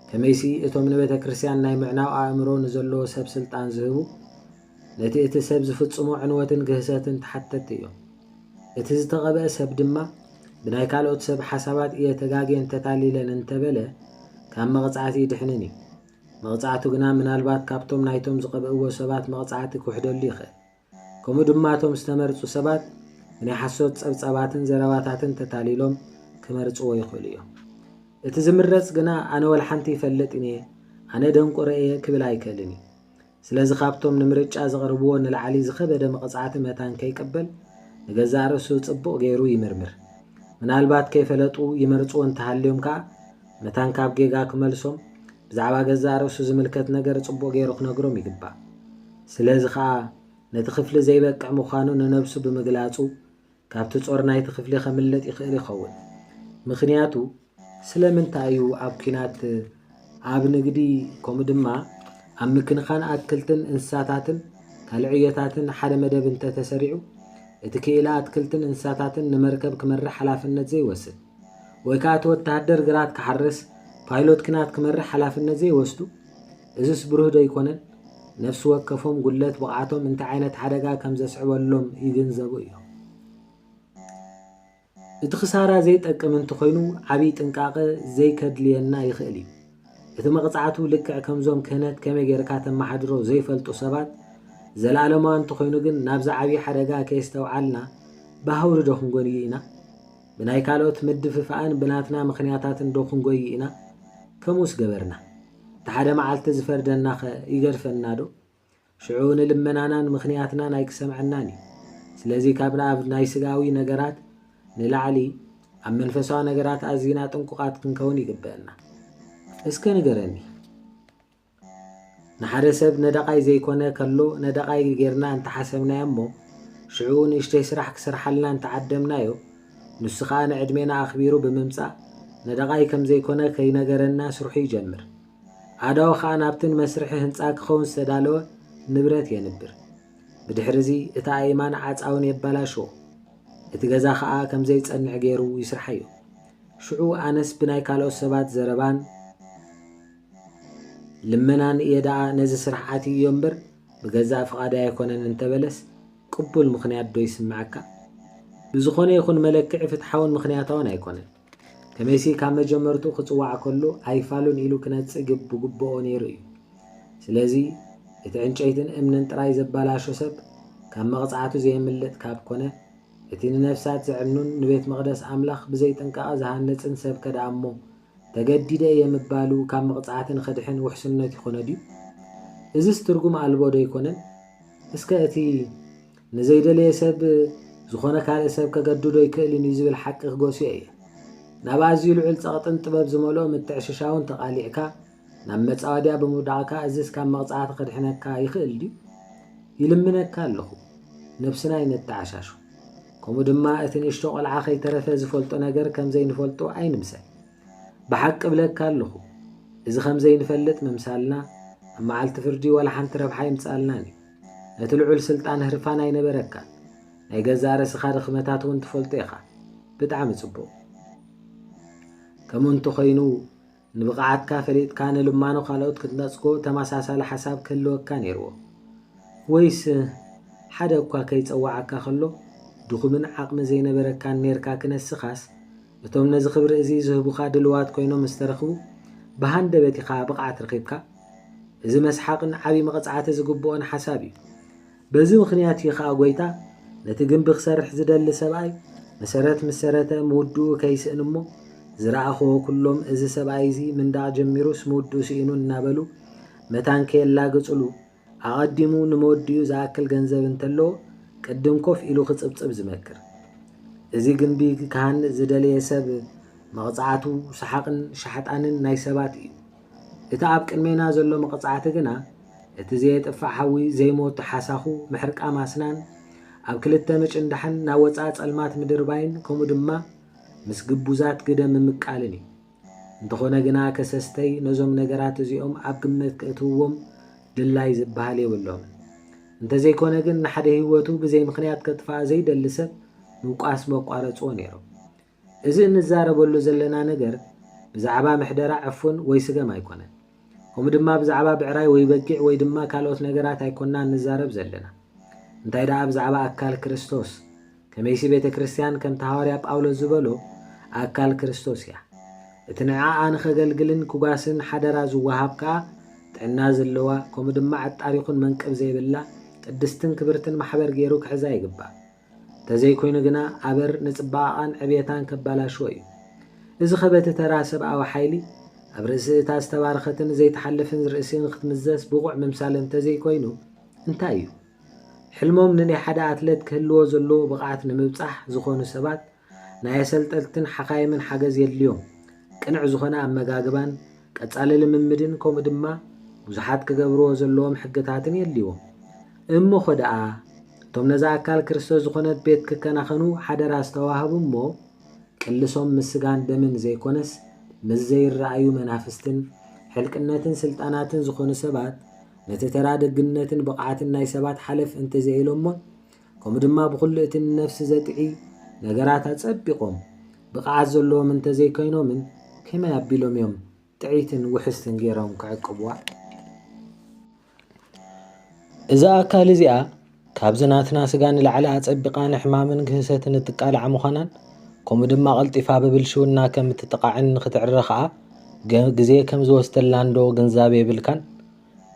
Speaker 1: ከመይሲ እቶም ንቤተ ክርስቲያን ናይ ምዕናው ኣእምሮ ንዘለዎ ሰብ ስልጣን ዝህቡ ነቲ እቲ ሰብ ዝፍጽሞ ዕንወትን ግህሰትን ተሓተቲ እዮም። እቲ ዝተቐብአ ሰብ ድማ ብናይ ካልኦት ሰብ ሓሳባት እየ ተጋግየን ተታሊለን እንተበለ ካብ መቕጻዕቲ ይድሕንን እዩ። መቕጻዕቱ ግና ምናልባት ካብቶም ናይቶም ዝቐብእዎ ሰባት መቕጻዕቲ ክውሕደሉ ይኽእል። ከምኡ ድማ እቶም ዝተመርፁ ሰባት ብናይ ሓሶት ጸብጸባትን ዘረባታትን ተታሊሎም ክመርፅዎ ይኽእሉ እዮም። እቲ ዝምረፅ ግና ኣነ ወልሓንቲ ይፈልጥን እየ ኣነ ደንቆረ እየ ክብል ኣይክእልን እዩ። ስለዚ ካብቶም ንምርጫ ዘቕርብዎ ንላዕሊ ዝኸበደ መቕጻዕቲ መታን ከይቅበል ንገዛእ ርእሱ ጽቡቕ ገይሩ ይምርምር። ምናልባት ከይፈለጡ ይመርፅዎ እንተሃልዮም ከዓ መታን ካብ ጌጋ ክመልሶም ብዛዕባ ገዛእ ርእሱ ዝምልከት ነገር ጽቡቕ ገይሩ ክነግሮም ይግባእ። ስለዚ ከዓ ነቲ ክፍሊ ዘይበቅዕ ምዃኑ ንነብሱ ብምግላጹ ካብቲ ጾር ናይቲ ክፍሊ ከምለጥ ይኽእል ይኸውን። ምኽንያቱ ስለምንታይ እዩ ኣብ ኩናት ኣብ ንግዲ ከምኡ ድማ ኣብ ምክንኻን ኣትክልትን እንስሳታትን ካልዕዮታትን ሓደ መደብ እንተተሰሪዑ እቲ ክኢላ ኣትክልትን እንስሳታትን ንመርከብ ክመርሕ ሓላፍነት ዘይወስድ ወይ ከዓ እቲ ወታደር ግራት ክሓርስ ፓይሎት ክናት ክመርሕ ሓላፍነት ዘይወስዱ እዚስ ብሩህ ዶ ይኮነን? ነፍሲ ወከፎም ጉለት ብቕዓቶም እንታይ ዓይነት ሓደጋ ከም ዘስዕበሎም ይግንዘቡ እዮም። እቲ ክሳራ ዘይጠቅም እንተኾይኑ ዓብይ ጥንቃቐ ዘይከድልየና ይኽእል እዩ። እቲ መቕጻዕቱ ልክዕ ከምዞም ክህነት ከመይ ጌርካ ተመሓድሮ ዘይፈልጡ ሰባት ዘለኣለማዊ እንተኾይኑ ግን ናብዛ ዓብይ ሓደጋ ከየስተውዓልና ባህውሪ ዶ ክንጎንይ ኢና? ብናይ ካልኦት ምድፍፋእን ብናትና ምኽንያታትን ዶ ክንጎይ ኢና? ከምኡስ ገበርና እቲ ሓደ መዓልቲ ዝፈርደና ኸ ይገድፈና ዶ? ሽዑ ንልመናናን ምኽንያትናን ኣይክሰምዐናን እዩ። ስለዚ ካብ ናብ ናይ ስጋዊ ነገራት ንላዕሊ ኣብ መንፈሳዊ ነገራት ኣዝና ጥንቁቓት ክንከውን ይግብአና። እስከ ንገረኒ ንሓደ ሰብ ነደቓይ ዘይኮነ ከሎ ነደቓይ ጌርና እንተሓሰብናዮ እሞ ሽዑ ንእሽተይ ስራሕ ክሰርሓልና እንተዓደምናዮ ንሱ ከዓ ንዕድሜና ኣኽቢሩ ብምምጻእ ነደቓይ ከም ዘይኮነ ከይነገረና ስርሑ ይጀምር። ኣዳው ከዓ ናብትን መስርሒ ህንፃ ክኸውን ዝተዳለወ ንብረት የንብር። ብድሕሪዚ እታ ኣይማን ዓፃውን የባላሽዎ እቲ ገዛ ከዓ ከም ዘይጸንዕ ገይሩ ይስርሐዮ። ሽዑ ኣነስ ብናይ ካልኦት ሰባት ዘረባን ልመናን እየ ደኣ ነዚ ስራሕ ኣትዮ እምበር ብገዛእ ፍቓድ ኣይኮነን እንተበለስ ቅቡል ምኽንያት ዶ ይስምዓካ? ብዝኾነ ይኹን መለክዕ ፍትሓውን ምኽንያታውን ኣይኮነን። ከመይሲ ካብ መጀመርቱ ክጽዋዕ ከሎ ኣይፋሉን ኢሉ ክነጽእ ብግብኦ ነይሩ እዩ። ስለዚ እቲ ዕንጨይትን እምንን ጥራይ ዘባላሾ ሰብ ካብ መቕጻዕቱ ዘየምልጥ ካብ ኮነ እቲ ንነፍሳት ዝዕኑን ንቤት መቕደስ ኣምላኽ ብዘይጥንቃቐ ዝሃነፅን ሰብ ከደኣ እሞ ተገዲደ የምባሉ ካብ መቕጻዕትን ኸድሕን ውሕስነት ይኾነ ድዩ? እዚስ ትርጉም ኣልቦ ዶ ይኮነን? እስከ እቲ ንዘይደለየ ሰብ ዝኾነ ካልእ ሰብ ከገድዶ ይክእልን እዩ ዝብል ሓቂ ክጎስዮ እየ። ናብ ኣዝዩ ልዑል ጸቕጥን ጥበብ ዝመልኦ ምትዕሽሻውን ተቓሊዕካ ናብ መጻወድያ ብምውዳቕካ እዚስ ካብ መቕጻዕቲ ከድሕነካ ይኽእል ድዩ? ይልምነካ ኣለኹ ነብስና ይነተዓሻሹ። كم دما أتن اشتغل عاخي ترفز فلتو نجر كم زين فلتو أين مسا بحق بلك كالخو إذا خم زين فلت ممسالنا أما على تفردي ولا حنت ربحي مسألناني نتلعول سلطان هرفانا ينبركان نيجزار سخار خمتات وانت فلتيخا بتعمل صبو كم انتو خينو نبقعت كافليت كان لمانو خالوت كتنسكو تماساسا لحساب كله كان يرو ويس حدا اكوا كيتصوعكا خلو دخمن عقم زين بركان نيركا كنسخاس بتوم نز خبر ازي زهبوخا دلوات كوينو مسترخبو بهاند بيتيخا بقعت رقيبكا إذا مسحقن عبي مقصعات زقبوان حسابي بزي مخنيات يخا قويتا نتقن بخسرح زدل سبعي مسرته مودو كيس انمو زرعخو كلهم إذا سبعي زي من دا جميروس مودو سينو النابلو متان كيلا قصلو أقدمو نموديو زاكل جنزب انتلو قدم كوف إلو خصبصب زمكر إذا قنبي كان زدل يسب مقصعاتو سحقن شحطانن ناي سبات إيو إتعاب كلمينا زلو مقصعات جنا إتزيت أفحوي زي موت حساخو محرك أماسنان أب كلتا مش اندحن ناوصات المات مدرباين كومو دما مس قبوزات قدم مقالني انتخونا جنا كسستي نزوم نجرات زيوم أب قمت كأتوهم دلاي زبهالي واللهم انت زي كونا جن حدا هيوتو بزي مخنيات كتفا زي دلسب نوقاس مقارت ونيرو إذا نزارب ولو زلنا نجر بزعبا محدرة عفون ويسقى ما يكونه هم دما بزعبا بعراي ويبقع ويدما كالوت نجرات هيكوننا نزارب زلنا انتي دا بزعبا أكال كريستوس كميسي بيت كريستيان كم تهاري بأولو زبلو أكال كريستوس يا اتنعا آن خجلجلن كوباسن حدرا زوهابكا تعناز اللوا كم دما عالتاريخون منكب زي بالله قدستن كبرتن محبر جيروك حزاي قبا تزي كوينو جنا عبر نصباقان عبيتان كبالا شوي إذا خبت تراسب أو حيلي أبرز تاستبارختن زي تحلفن رئيسين ختمزاس بوقع ممثال تزي كوينو انتايو حلمهم نني حدا أتلت كهلو زلو بقعت نمبصح زخونو سبات ناي سلطلتن حقاي من حجز اليوم قنع زخونا أمجاجبان قصالل ممدن كوم دما بزحات كجبرو زلوهم حقتاتن يليوم امو خدعا توم نزا أكال كريستوس زخونت بيت ككناخنو حدا راس تواهبو مو كلسوم مسجان دمن زي كونس مزي الرأيو منافستن حلقناتن سلطاناتن زخون سبات نتتراد جنتن بقعاتن ناي سبات حلف انت زي لهم كم دما بخلقتن نفس زتعي نجراتها تصبقهم بقعات زلهم انت زي كينو من كما يبيلهم يوم تعيتن وحستن غيرهم كعقبوا إذا أكال زيا كابزناتنا سجان العلاء تصبقان حمامن جهستن التقالع مخنان كم دما غلطيفا ببلشونا كم تتقاعن ختعرخا غزي كم زوستلاندو غنزابي بلكان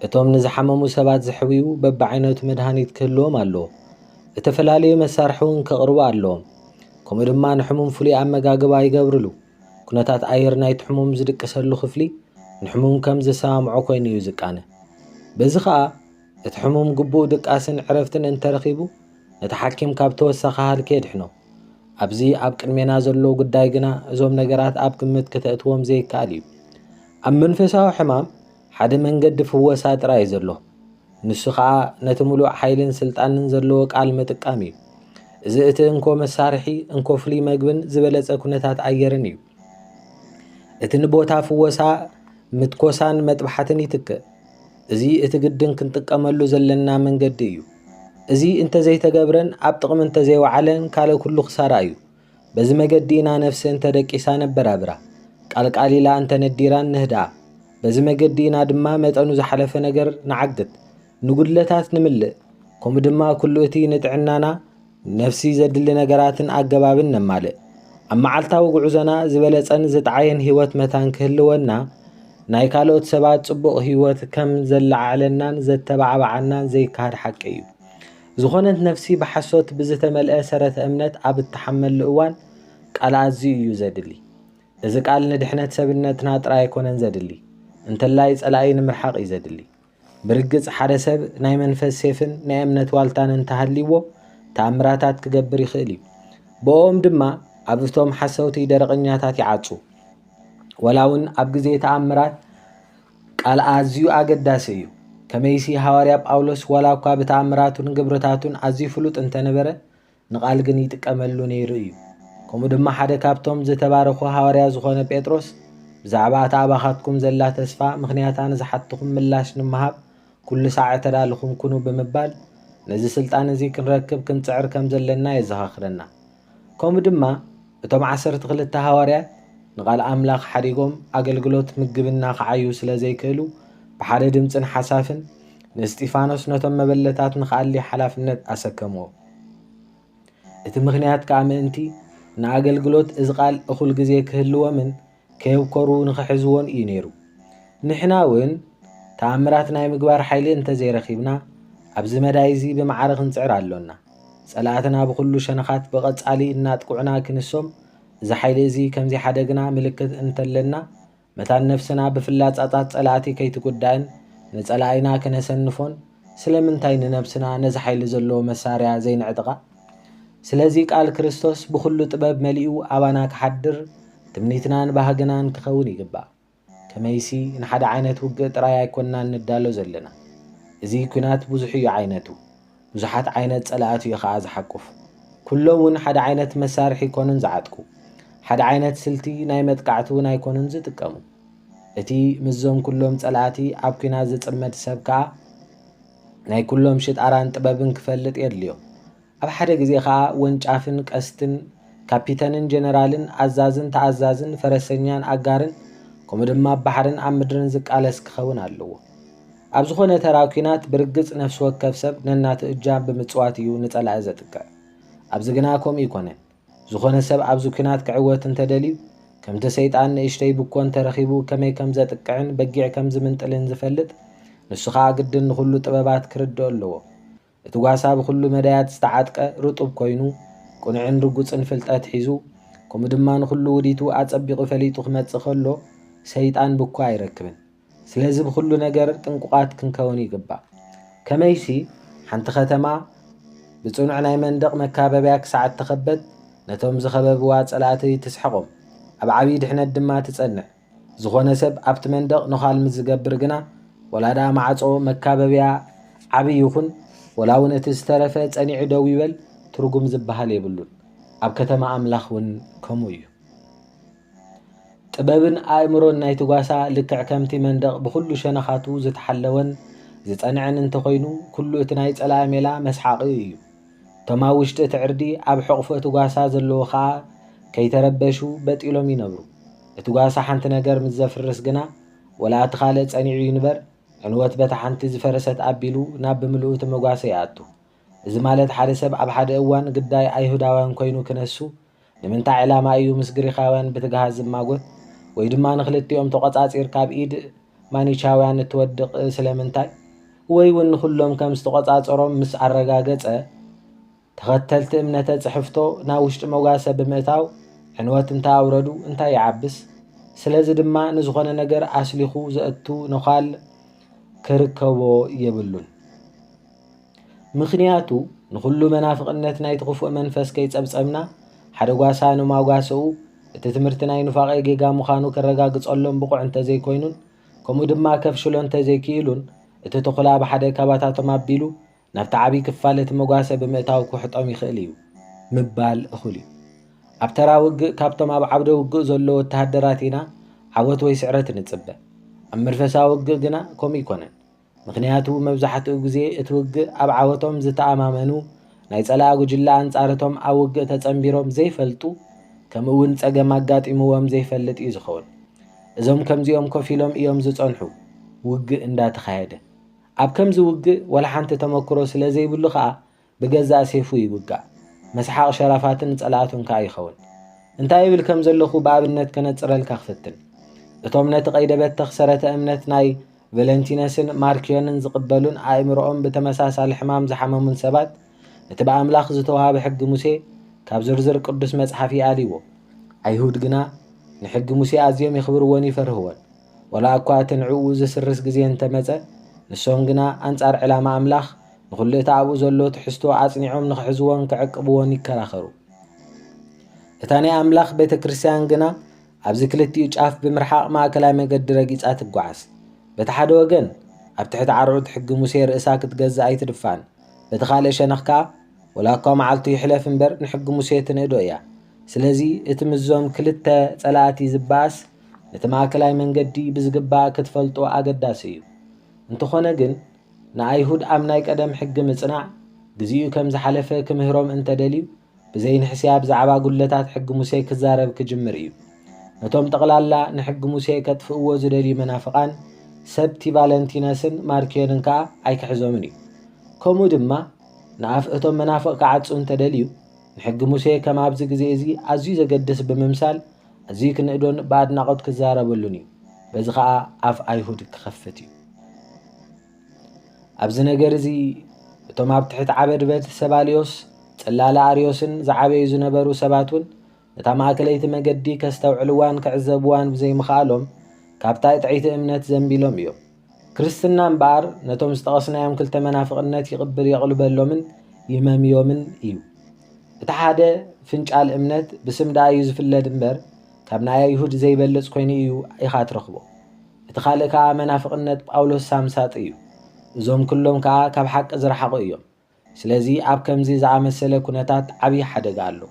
Speaker 1: اتوم نزحممو سبات زحويو ببعينت مدهانيت كلهم الله اتفلالي مسارحون كقربا الله كم دما نحمم فلي امغاغبا يغبرلو كنتات ايرنا يتحمم زدقسلو خفلي نحمم كم زسامعو كوين يزقانه بزخا اتحمم قبو دقاسن عرفتن انترخيبو نتحكم كابتوسخا الكيدحنو أبزي أب كلمينا زلو قداي جنا زوم نجارات أب كمت كتأتوهم زي كاليو أم منفسه حمام حد من قد فهو سات راي زلو نسخة نتملو حيلن سلطان زلو قال متقامي زئت انكو مسارحي انكو فلي مقبن زبلت أكونتات عيرنيو اتنبوتا فوسا متكوسان متبحتني تك زي اتقدن كنتك أملو زلنا من قديو إزي انت زي تقبرن أبطقم انت زي وعلن كالو كله خسارة أيو بزي ما قدينا نفس انت دكيسان برابرا قالك قالي لا انت نديران نهدا بزي ما قدينا دما متعنو زحلف نقر نعقدت نقول لتات نملئ كوم دما كله اتي نتعنانا نفسي زدل نقراتن أقبابن نمالئ أما عالتا وقعوزنا زبالت انزت عين هيوات متان كهلونا ناي كالوت سبات صبق هيوات كم زلع علنان زد تبع بعنان زي كار حق أيو زخونت نفسي بحسوت بزت ملأ سرت أمنت عب التحمل لقوان قال عزيو يزدلي إذا قال ندحنت سبنت ناطرا يكونن زدلي انت الله يسألعين مرحق يزدلي برقص حدا سب ناي منفس سيفن ناي أمنت والتان انتهاليوو تأمراتات كقبر يخيلي بوهم دما عبفتهم حسوتي درقنياتات يعاتسو ولاون عبقزي تأمرات قال عزيو أقداسيو كميسي حواريا باولوس ولا كوا بتعمراتون قبرتاتون عزي فلوت انت نبره ንቓል ግን ይጥቀመሉ ነይሩ እዩ። ከምኡ ድማ ሓደ ካብቶም ዝተባረኹ ሃዋርያ ዝኾነ ጴጥሮስ ብዛዕባ እታ ኣባኻትኩም ዘላ ተስፋ ምኽንያታ ንዝሓትኩም ምላሽ ንምሃብ ኩሉ ሳዕ ተዳልኹም ኩኑ ብምባል ነዚ ስልጣን እዚ ክንረክብ ክንፅዕር ከም ዘለና የዘኻኽረና። ከምኡ ድማ እቶም 12 ሃዋርያት ንቓል ኣምላኽ ሓዲጎም ኣገልግሎት ምግብና ክዓዩ ስለ ዘይክእሉ ብሓደ ድምፅን ሓሳፍን ንእስጢፋኖስ ነቶም መበለታት ንኽኣሊ ሓላፍነት ኣሰከምዎ። እቲ ምኽንያት ከዓ ምእንቲ ንኣገልግሎት እዚ ቃል እኹል ግዜ ክህልዎምን ከየብከሩ ንኽሕዝዎን እዩ ነይሩ። ንሕና እውን ተኣምራት ናይ ምግባር ሓይሊ እንተዘይረኺብና ኣብዚ መዳይ እዚ ብማዕረ ክንፅዕር ኣሎና። ጸላእትና ብኩሉ ሸነኻት ብቐጻሊ እናጥቁዕና ክንሶም እዚ ሓይሊ እዚ ከምዚ ሓደግና ምልክት እንተለና መታን ነፍስና ብፍላጻታት ጸላእቲ ከይትጉዳእን ንጸላኢና ክነሰንፎን ስለምንታይ ንነብስና ነዚ ሓይሊ ዘለዎ መሳርያ ዘይንዕጥቓ? ስለዚ ቃል ክርስቶስ ብኩሉ ጥበብ መሊኡ ኣባና ክሓድር ትምኒትናን ባህግናን ክኸውን ይግባእ። ከመይሲ ንሓደ ዓይነት ውግእ ጥራይ ኣይኮንናን ንዳሎ ዘለና። እዚ ኩናት ብዙሕ እዩ ዓይነቱ፣ ብዙሓት ዓይነት ጸላእት እዩ ከዓ ዝሓቁፍ። ኩሎም እውን ሓደ ዓይነት መሳርሒ ይኮኑን ዝዓጥቁ፣ ሓደ ዓይነት ስልቲ ናይ መጥቃዕቲ እውን ኣይኮኑን ዝጥቀሙ። እቲ ምዞም ኩሎም ጸላእቲ ኣብ ኩናት ዝጽመድ ሰብ ከዓ ናይ ኩሎም ሽጣራን ጥበብን ክፈልጥ የድልዮ። ኣብ ሓደ ግዜ ከዓ ወንጫፍን ቀስትን ካፒተንን ጀነራልን ኣዛዝን ተኣዛዝን ፈረሰኛን ኣጋርን ከምኡ ድማ ባሕርን ኣብ ምድርን ዝቃለስ ክኸውን ኣለዎ። ኣብ ዝኾነ ተራ ኩናት ብርግጽ ነፍሲ ወከፍ ሰብ ነናቱ እጃም ብምጽዋት እዩ ንጸላኢ ዘጥቅዕ። ኣብዚ ግና ከምኡ ይኮነን። ዝኾነ ሰብ ኣብዚ ኩናት ክዕወት እንተደልዩ ከምቲ ሰይጣን ንእሽተይ ብኮ እንተረኺቡ ከመይ ከም ዘጥቅዕን በጊዕ ከም ዝምንጥልን ዝፈልጥ ንሱ ከዓ ግድን ንኹሉ ጥበባት ክርድእ ኣለዎ። እቲ ጓሳ ብኩሉ መዳያት ዝተዓጥቀ ርጡብ ኮይኑ ቁኑዕን ርጉፅን ፍልጠት ሒዙ ከምኡ ድማ ንኩሉ ውዲቱ ኣጸቢቑ ፈሊጡ ክመጽእ ከሎ ሰይጣን ብኮ ኣይረክብን። ስለዚ ብኩሉ ነገር ጥንቁቓት ክንከውን ይግባእ። ከመይሲ ሓንቲ ከተማ ብጽኑዕ ናይ መንደቕ መካበብያ ክሳዕ እትኸበድ ነቶም ዝኸበብዋ ጸላእቲ ትስሕቖም፣ ኣብ ዓብዪ ድሕነት ድማ ትጸንዕ። ዝኾነ ሰብ ኣብቲ መንደቕ ነዃል ምስ ዝገብር ግና ወላዳ ማዕጾ መካበብያ ዓብዪ ይኹን ወላ እውን እቲ ዝተረፈ ጸኒዑ ደው ይበል ትርጉም ዝበሃል የብሉን። ኣብ ከተማ ኣምላኽ እውን ከምኡ እዩ። ጥበብን ኣእምሮን ናይቲ ጓሳ ልክዕ ከምቲ መንደቕ ብኩሉ ሸነኻቱ ዝተሓለወን ዝጸንዐን እንተኾይኑ ኩሉ እቲ ናይ ጸላኢ ሜላ መስሓቂ እዩ። እቶም ኣብ ውሽጢ እቲ ዕርዲ ኣብ ሕቑፉ እቲ ጓሳ ዘለዎ ከዓ ከይተረበሹ በጢሎም ይነብሩ። እቲ ጓሳ ሓንቲ ነገር ምስ ዘፍርስ ግና ወላ እቲ ካልእ ጸኒዑ ይንበር ዕንወት በታ ሓንቲ ዝፈረሰት ኣቢሉ ናብ ብምልኡ እቲ መጓሰ ይኣቱ። እዚ ማለት ሓደ ሰብ ኣብ ሓደ እዋን ግዳይ ኣይሁዳውያን ኮይኑ ክነሱ ንምንታይ ዕላማ እዩ ምስ ግሪኻውያን ብትግሃዝ ዝማጎት? ወይ ድማ ንክልቲኦም ተቆጻጺር ካብ ኢድ ማኒቻውያን እትወድቕ ስለምንታይ? ወይ እውን ንኩሎም ከም ዝተቆጻጸሮም ምስ ኣረጋገጸ ተኸተልቲ እምነተ ጽሕፍቶ ናብ ውሽጢ መጓሰ ብምእታው ዕንወት እንታይ ኣውረዱ እንታይ ይዓብስ? ስለዚ ድማ ንዝኾነ ነገር ኣስሊኹ ዘእቱ ነዃል ክርከቦ የብሉን። ምኽንያቱ ንኩሉ መናፍቕነት ናይቲ ክፉእ መንፈስ ከይጸብጸብና ሓደ ጓሳ ንማጓስኡ እቲ ትምህርቲ ናይ ኑፋቐ ጌጋ ምዃኑ ከረጋግጸሎም ብቑዕ እንተዘይኮይኑን ከምኡ ድማ ከፍሽሎ እንተዘይክኢሉን እቲ ተኹላ ብሓደ ከባታቶም ኣቢሉ ናብቲ ዓብዪ ክፋል እቲ መጓሰ ብምእታው ክውሕጦም ይኽእል እዩ ምባል እኹል እዩ። ኣብ ተራ ውግእ ካብቶም ኣብ ዓውደ ውግእ ዘለዎ ወተሃደራት ኢና ዓወት ወይ ስዕረት ንጽበ። ኣብ መንፈሳዊ ውግእ ግና ከምኡ ይኮነን። ምክንያቱ መብዛሕትኡ ግዜ እቲ ውግእ ኣብ ዓወቶም ዝተኣማመኑ ናይ ጸላኢ ጉጅለ ኣንጻረቶም ኣብ ውግእ ተጸንቢሮም ዘይፈልጡ ከምኡ እውን ጸገም ኣጋጢምዎም ዘይፈልጥ እዩ ዝኸውን። እዞም ከምዚኦም ኮፍ ኢሎም እዮም ዝጸንሑ ውግእ እንዳተኻየደ። ኣብ ከምዚ ውግእ ወላ ሓንቲ ተመክሮ ስለ ዘይብሉ ከዓ ብገዛእ ሴፉ ይውጋእ። መስሓቕ ሸራፋትን ጸላእቱን ከዓ ይኸውን። እንታይ ይብል ከም ዘለኹ ብኣብነት ከነጽረልካ ክፍትን። እቶም ነቲ ቀይደበት ተኽሰረተ እምነት ናይ ቫለንቲነስን ማርኪዮንን ዝቕበሉን ኣእምሮኦም ብተመሳሳሊ ሕማም ዝሓመሙን ሰባት እቲ ብኣምላኽ ዝተዋሃበ ሕጊ ሙሴ ካብ ዝርዝር ቅዱስ መጽሓፍ ይኣልይዎ። ኣይሁድ ግና ንሕጊ ሙሴ ኣዝዮም ይኽብርዎን ይፈርህዎን። ወላ እኳ እቲ ንዕኡ ዝስርስ ግዜ እንተመጸ ንሶም ግና ኣንጻር ዕላማ ኣምላኽ ንኹሉ እቲ ኣብኡ ዘሎ ትሕዝቶ ኣጽኒዖም ንኽሕዝዎን ክዕቅብዎን ይከራኸሩ። እታ ናይ ኣምላኽ ቤተ ክርስቲያን ግና ኣብዚ ክልቲኡ ጫፍ ብምርሓቕ ማእከላይ መገዲ ረጊጻ ትጓዓዝ። በቲ ሓደ ወገን ኣብ ትሕቲ ዓርዑት ሕጊ ሙሴ ርእሳ ክትገዝእ ኣይትድፋን። በቲ ካልእ ሸነኽ ከዓ ወላኳ መዓልቱ ይሕለፍ እምበር ንሕጊ ሙሴ ትንእዶ እያ ስለዚ እቲ ምዞም ክልተ ጸላእቲ ዝባስ ነቲ ማእከላይ መንገዲ ብዝግባእ ክትፈልጦ ኣገዳሲ እዩ እንተኾነ ግን ንኣይሁድ ኣብ ናይ ቀደም ሕጊ ምጽናዕ ግዚኡ ከም ዝሓለፈ ክምህሮም እንተደልዩ ብዘይንሕስያ ብዛዕባ ጉለታት ሕጊ ሙሴ ክዛረብ ክጅምር እዩ ነቶም ጠቕላላ ንሕጊ ሙሴ ከጥፍእዎ ዝደልዩ መናፍቓን ሰብቲ ቫለንቲነስን ማርክዮንን ከዓ ኣይክሕዞምን እዩ ከምኡ ድማ ንኣፍ እቶም መናፍቕ ክዓፁ እንተደልዩ ንሕጊ ሙሴ ከም ኣብዚ ግዜ እዚ ኣዝዩ ዘገድስ ብምምሳል ኣዝዩ ክንእዶን ብኣድናቖት ክዛረበሉን እዩ በዚ ከዓ ኣፍ ኣይሁድ ክኸፍት እዩ ኣብዚ ነገር እዚ እቶም ኣብ ትሕቲ ዓበድበት ሰባልዮስ ጽላላ ኣርዮስን ዝዓበዩ ዝነበሩ ሰባት እውን ነታ ማእከለይቲ መገዲ ከስተውዕልዋን ክዕዘብዋን ብዘይምኽኣሎም ካብታይ ጥዒቲ እምነት ዘንቢሎም እዮም ክርስትና እምበኣር ነቶም ዝጠቐስናዮም ክልተ መናፍቕነት ይቕብር የቕልበሎምን ይመምዮምን እዩ እቲ ሓደ ፍንጫል እምነት ብስም ዳ እዩ ዝፍለድ እምበር ካብ ናይ ኣይሁድ ዘይበልጽ ኮይኑ እዩ ኢኻ ትረኽቦ እቲ ካልእ ከዓ መናፍቕነት ጳውሎስ ሳምሳጥ እዩ እዞም ኩሎም ከዓ ካብ ሓቂ ዝረሓቑ እዮም ስለዚ ኣብ ከምዚ ዝኣመሰለ ኩነታት ዓብዪ ሓደጋ ኣሎ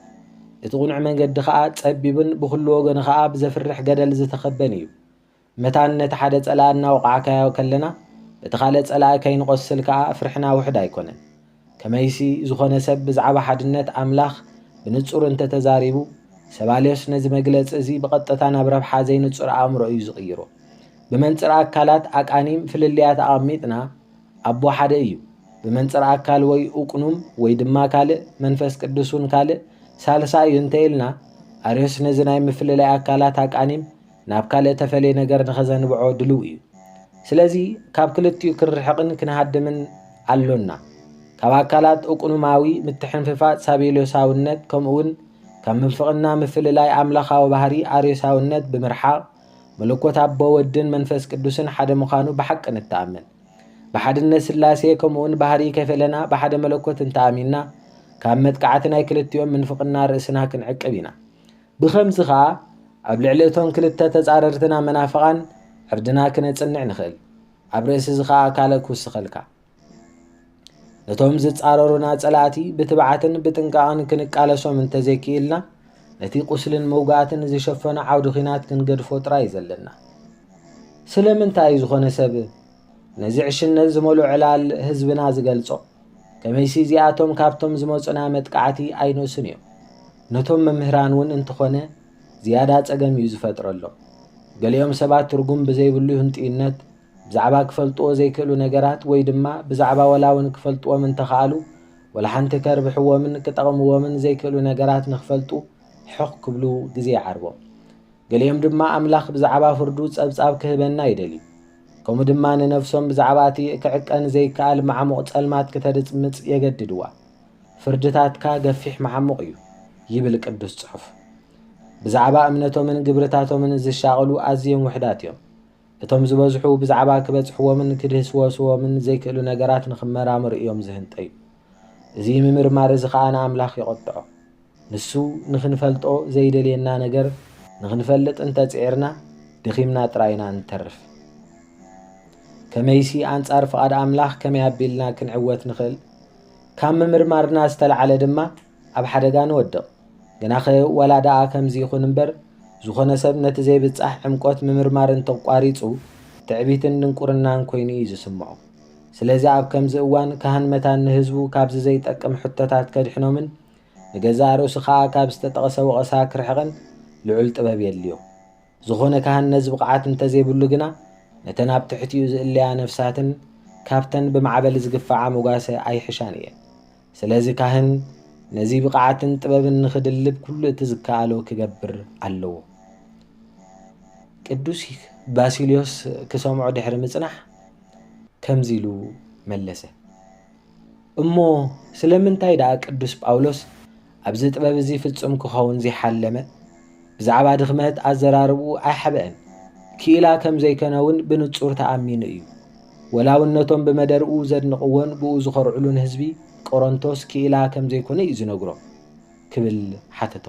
Speaker 1: እቲ ቁኑዕ መንገዲ ከዓ ጸቢብን ብኩሉ ወገኑ ከዓ ብዘፍርሕ ገደል ዝተኸበን እዩ መታን ነቲ ሓደ ጸላእ እናወቕዓካዮ ከለና እቲ ካልእ ጸላእ ከይንቆስል ከዓ ፍርሕና ውሕድ ኣይኮነን ከመይሲ ዝኾነ ሰብ ብዛዕባ ሓድነት ኣምላኽ ብንጹር እንተተዛሪቡ ሰባልዮስ ነዚ መግለፂ እዚ ብቐጥታ ናብ ረብሓ ዘይንጹር ኣእምሮ እዩ ዝቕይሮ ብመንጽር ኣካላት ኣቃኒም ፍልልያት ኣቐሚጥና ኣቦ ሓደ እዩ ብመንጽር ኣካል ወይ እቁኑም ወይ ድማ ካልእ መንፈስ ቅዱስን ካልእ ሳልሳይ እዩ እንተኢልና ኣርዮስ ነዚ ናይ ምፍልላይ ኣካላት ኣቃኒም ናብ ካልእ ተፈለየ ነገር ንኸዘንብዖ ድልው እዩ ስለዚ ካብ ክልቲኡ ክንርሕቕን ክንሃድምን ኣሎና ካብ ኣካላት እቁኑማዊ ምትሕንፍፋፅ ሳቤልዮሳውነት ከምኡውን ካብ ምንፍቕና ምፍልላይ ኣምላኻዊ ባህሪ ኣርዮሳውነት ብምርሓቕ መለኮት ኣቦ ወድን መንፈስ ቅዱስን ሓደ ምዃኑ ብሓቂ ንተኣመን ብሓድነት ስላሴ ከምኡውን ባህሪ ከይፈለና ብሓደ መለኮት እንተኣሚንና ካብ መጥቃዕቲ ናይ ክልቲኦም ምንፍቕና ርእስና ክንዕቅብ ኢና ብኸምዚ ከዓ ኣብ ልዕሊ እቶም ክልተ ተጻረርትና መናፍቓን ዕርድና ክነጽንዕ ንኽእል ኣብ ርእሲ እዚ ከዓ ካልእ ክውስኸልካ ነቶም ዝጻረሩና ጸላእቲ ብትብዓትን ብጥንቃቕን ክንቃለሶም እንተዘይክኢልና ነቲ ቁስልን መውጋእትን ዝሸፈነ ዓውዲ ኺናት ክንገድፎ ጥራይ ዘለና ስለምንታይ እዩ ዝኾነ ሰብ ነዚ ዕሽነት ዝመልኡ ዕላል ህዝብና ዝገልጾ ከመይሲ እዚኣቶም ካብቶም ዝመፁና መጥቃዕቲ ኣይንእሱን እዮም ነቶም መምህራን እውን እንትኾነ ዝያዳ ጸገም እዩ ዝፈጥረሎም ገሊኦም ሰባት ትርጉም ብዘይብሉ ህንጢነት ብዛዕባ ክፈልጥዎ ዘይክእሉ ነገራት ወይ ድማ ብዛዕባ ወላውን ክፈልጥዎም እንተኽኣሉ ወላ ሓንቲ ከርብሕዎምን ክጠቕምዎምን ዘይክእሉ ነገራት ንኽፈልጡ ሕቕ ክብሉ ግዜ ይዓርቦም ገሊኦም ድማ ኣምላኽ ብዛዕባ ፍርዱ ጸብጻብ ክህበና ይደልዩ ከምኡ ድማ ንነፍሶም ብዛዕባ እቲ ክዕቀን ዘይከኣል መዓሙቕ ጸልማት ክተድጽምጽ የገድድዋ ፍርድታትካ ገፊሕ መዓሙቕ እዩ ይብል ቅዱስ ጽሑፍ ብዛዕባ እምነቶምን ግብርታቶምን ዝሻቕሉ ኣዝዮም ውሕዳት እዮም እቶም ዝበዝሑ ብዛዕባ ክበጽሕዎምን ክድህስወስዎምን ዘይክእሉ ነገራት ንኽመራምር እዮም ዝህንጠዩ እዚ ምምርማር እዚ ከዓ ንኣምላኽ ይቖጥዖ ንሱ ንኽንፈልጦ ዘይደልየና ነገር ንኽንፈልጥ እንተጽዒርና ድኺምና ጥራይና እንተርፍ ከመይሲ ኣንጻር ፍቓድ ኣምላኽ ከመይ ኣቢልና ክንዕወት ንኽእል ካብ ምምርማርና ዝተለዓለ ድማ ኣብ ሓደጋ ንወድቕ ግናኸ ወላ ደኣ ከምዚ ይኹን እምበር ዝኾነ ሰብ ነቲ ዘይብጻሕ ዕምቆት ምምርማር እንተቋሪጹ ትዕቢትን ድንቁርናን ኮይኑ እዩ ዝስምዖ ስለዚ ኣብ ከምዚ እዋን ካህን መታን ንህዝቡ ካብዚ ዘይጠቅም ሕቶታት ከድሕኖምን ንገዛ ርእሱ ከዓ ካብ ዝተጠቐሰ ወቐሳ ክርሕቕን ልዑል ጥበብ የድልዮ ዝኾነ ካህን ነዚ ብቕዓት እንተዘይብሉ ግና ነተን ኣብ ትሕቲኡ ዝእለያ ነፍሳትን ካብተን ብማዕበል ዝግፋዓ ሙጋሰ ኣይሕሻን እየን ስለዚ ካህን ነዚ ብቕዓትን ጥበብን ንኽድልብ ኩሉ እቲ ዝከኣሎ ክገብር ኣለዎ ቅዱስ ባሲልዮስ ክሰምዖ ድሕሪ ምጽናሕ ከምዚ ኢሉ መለሰ እሞ ስለምንታይ ደኣ ቅዱስ ጳውሎስ ኣብዚ ጥበብ እዚ ፍጹም ክኸውን ዘይሓለመ ብዛዕባ ድኽመት ኣዘራርብኡ ኣይሓበአን ክኢላ ከም ዘይከነውን ብንጹር ተኣሚኑ እዩ ወላውን ነቶም ብመደርኡ ዘድንቕዎን ብኡ ዝኸርዕሉን ህዝቢ ቆሮንቶስ ክኢላ ከም ዘይኮነ እዩ ዝነግሮ ክብል ሓተቶ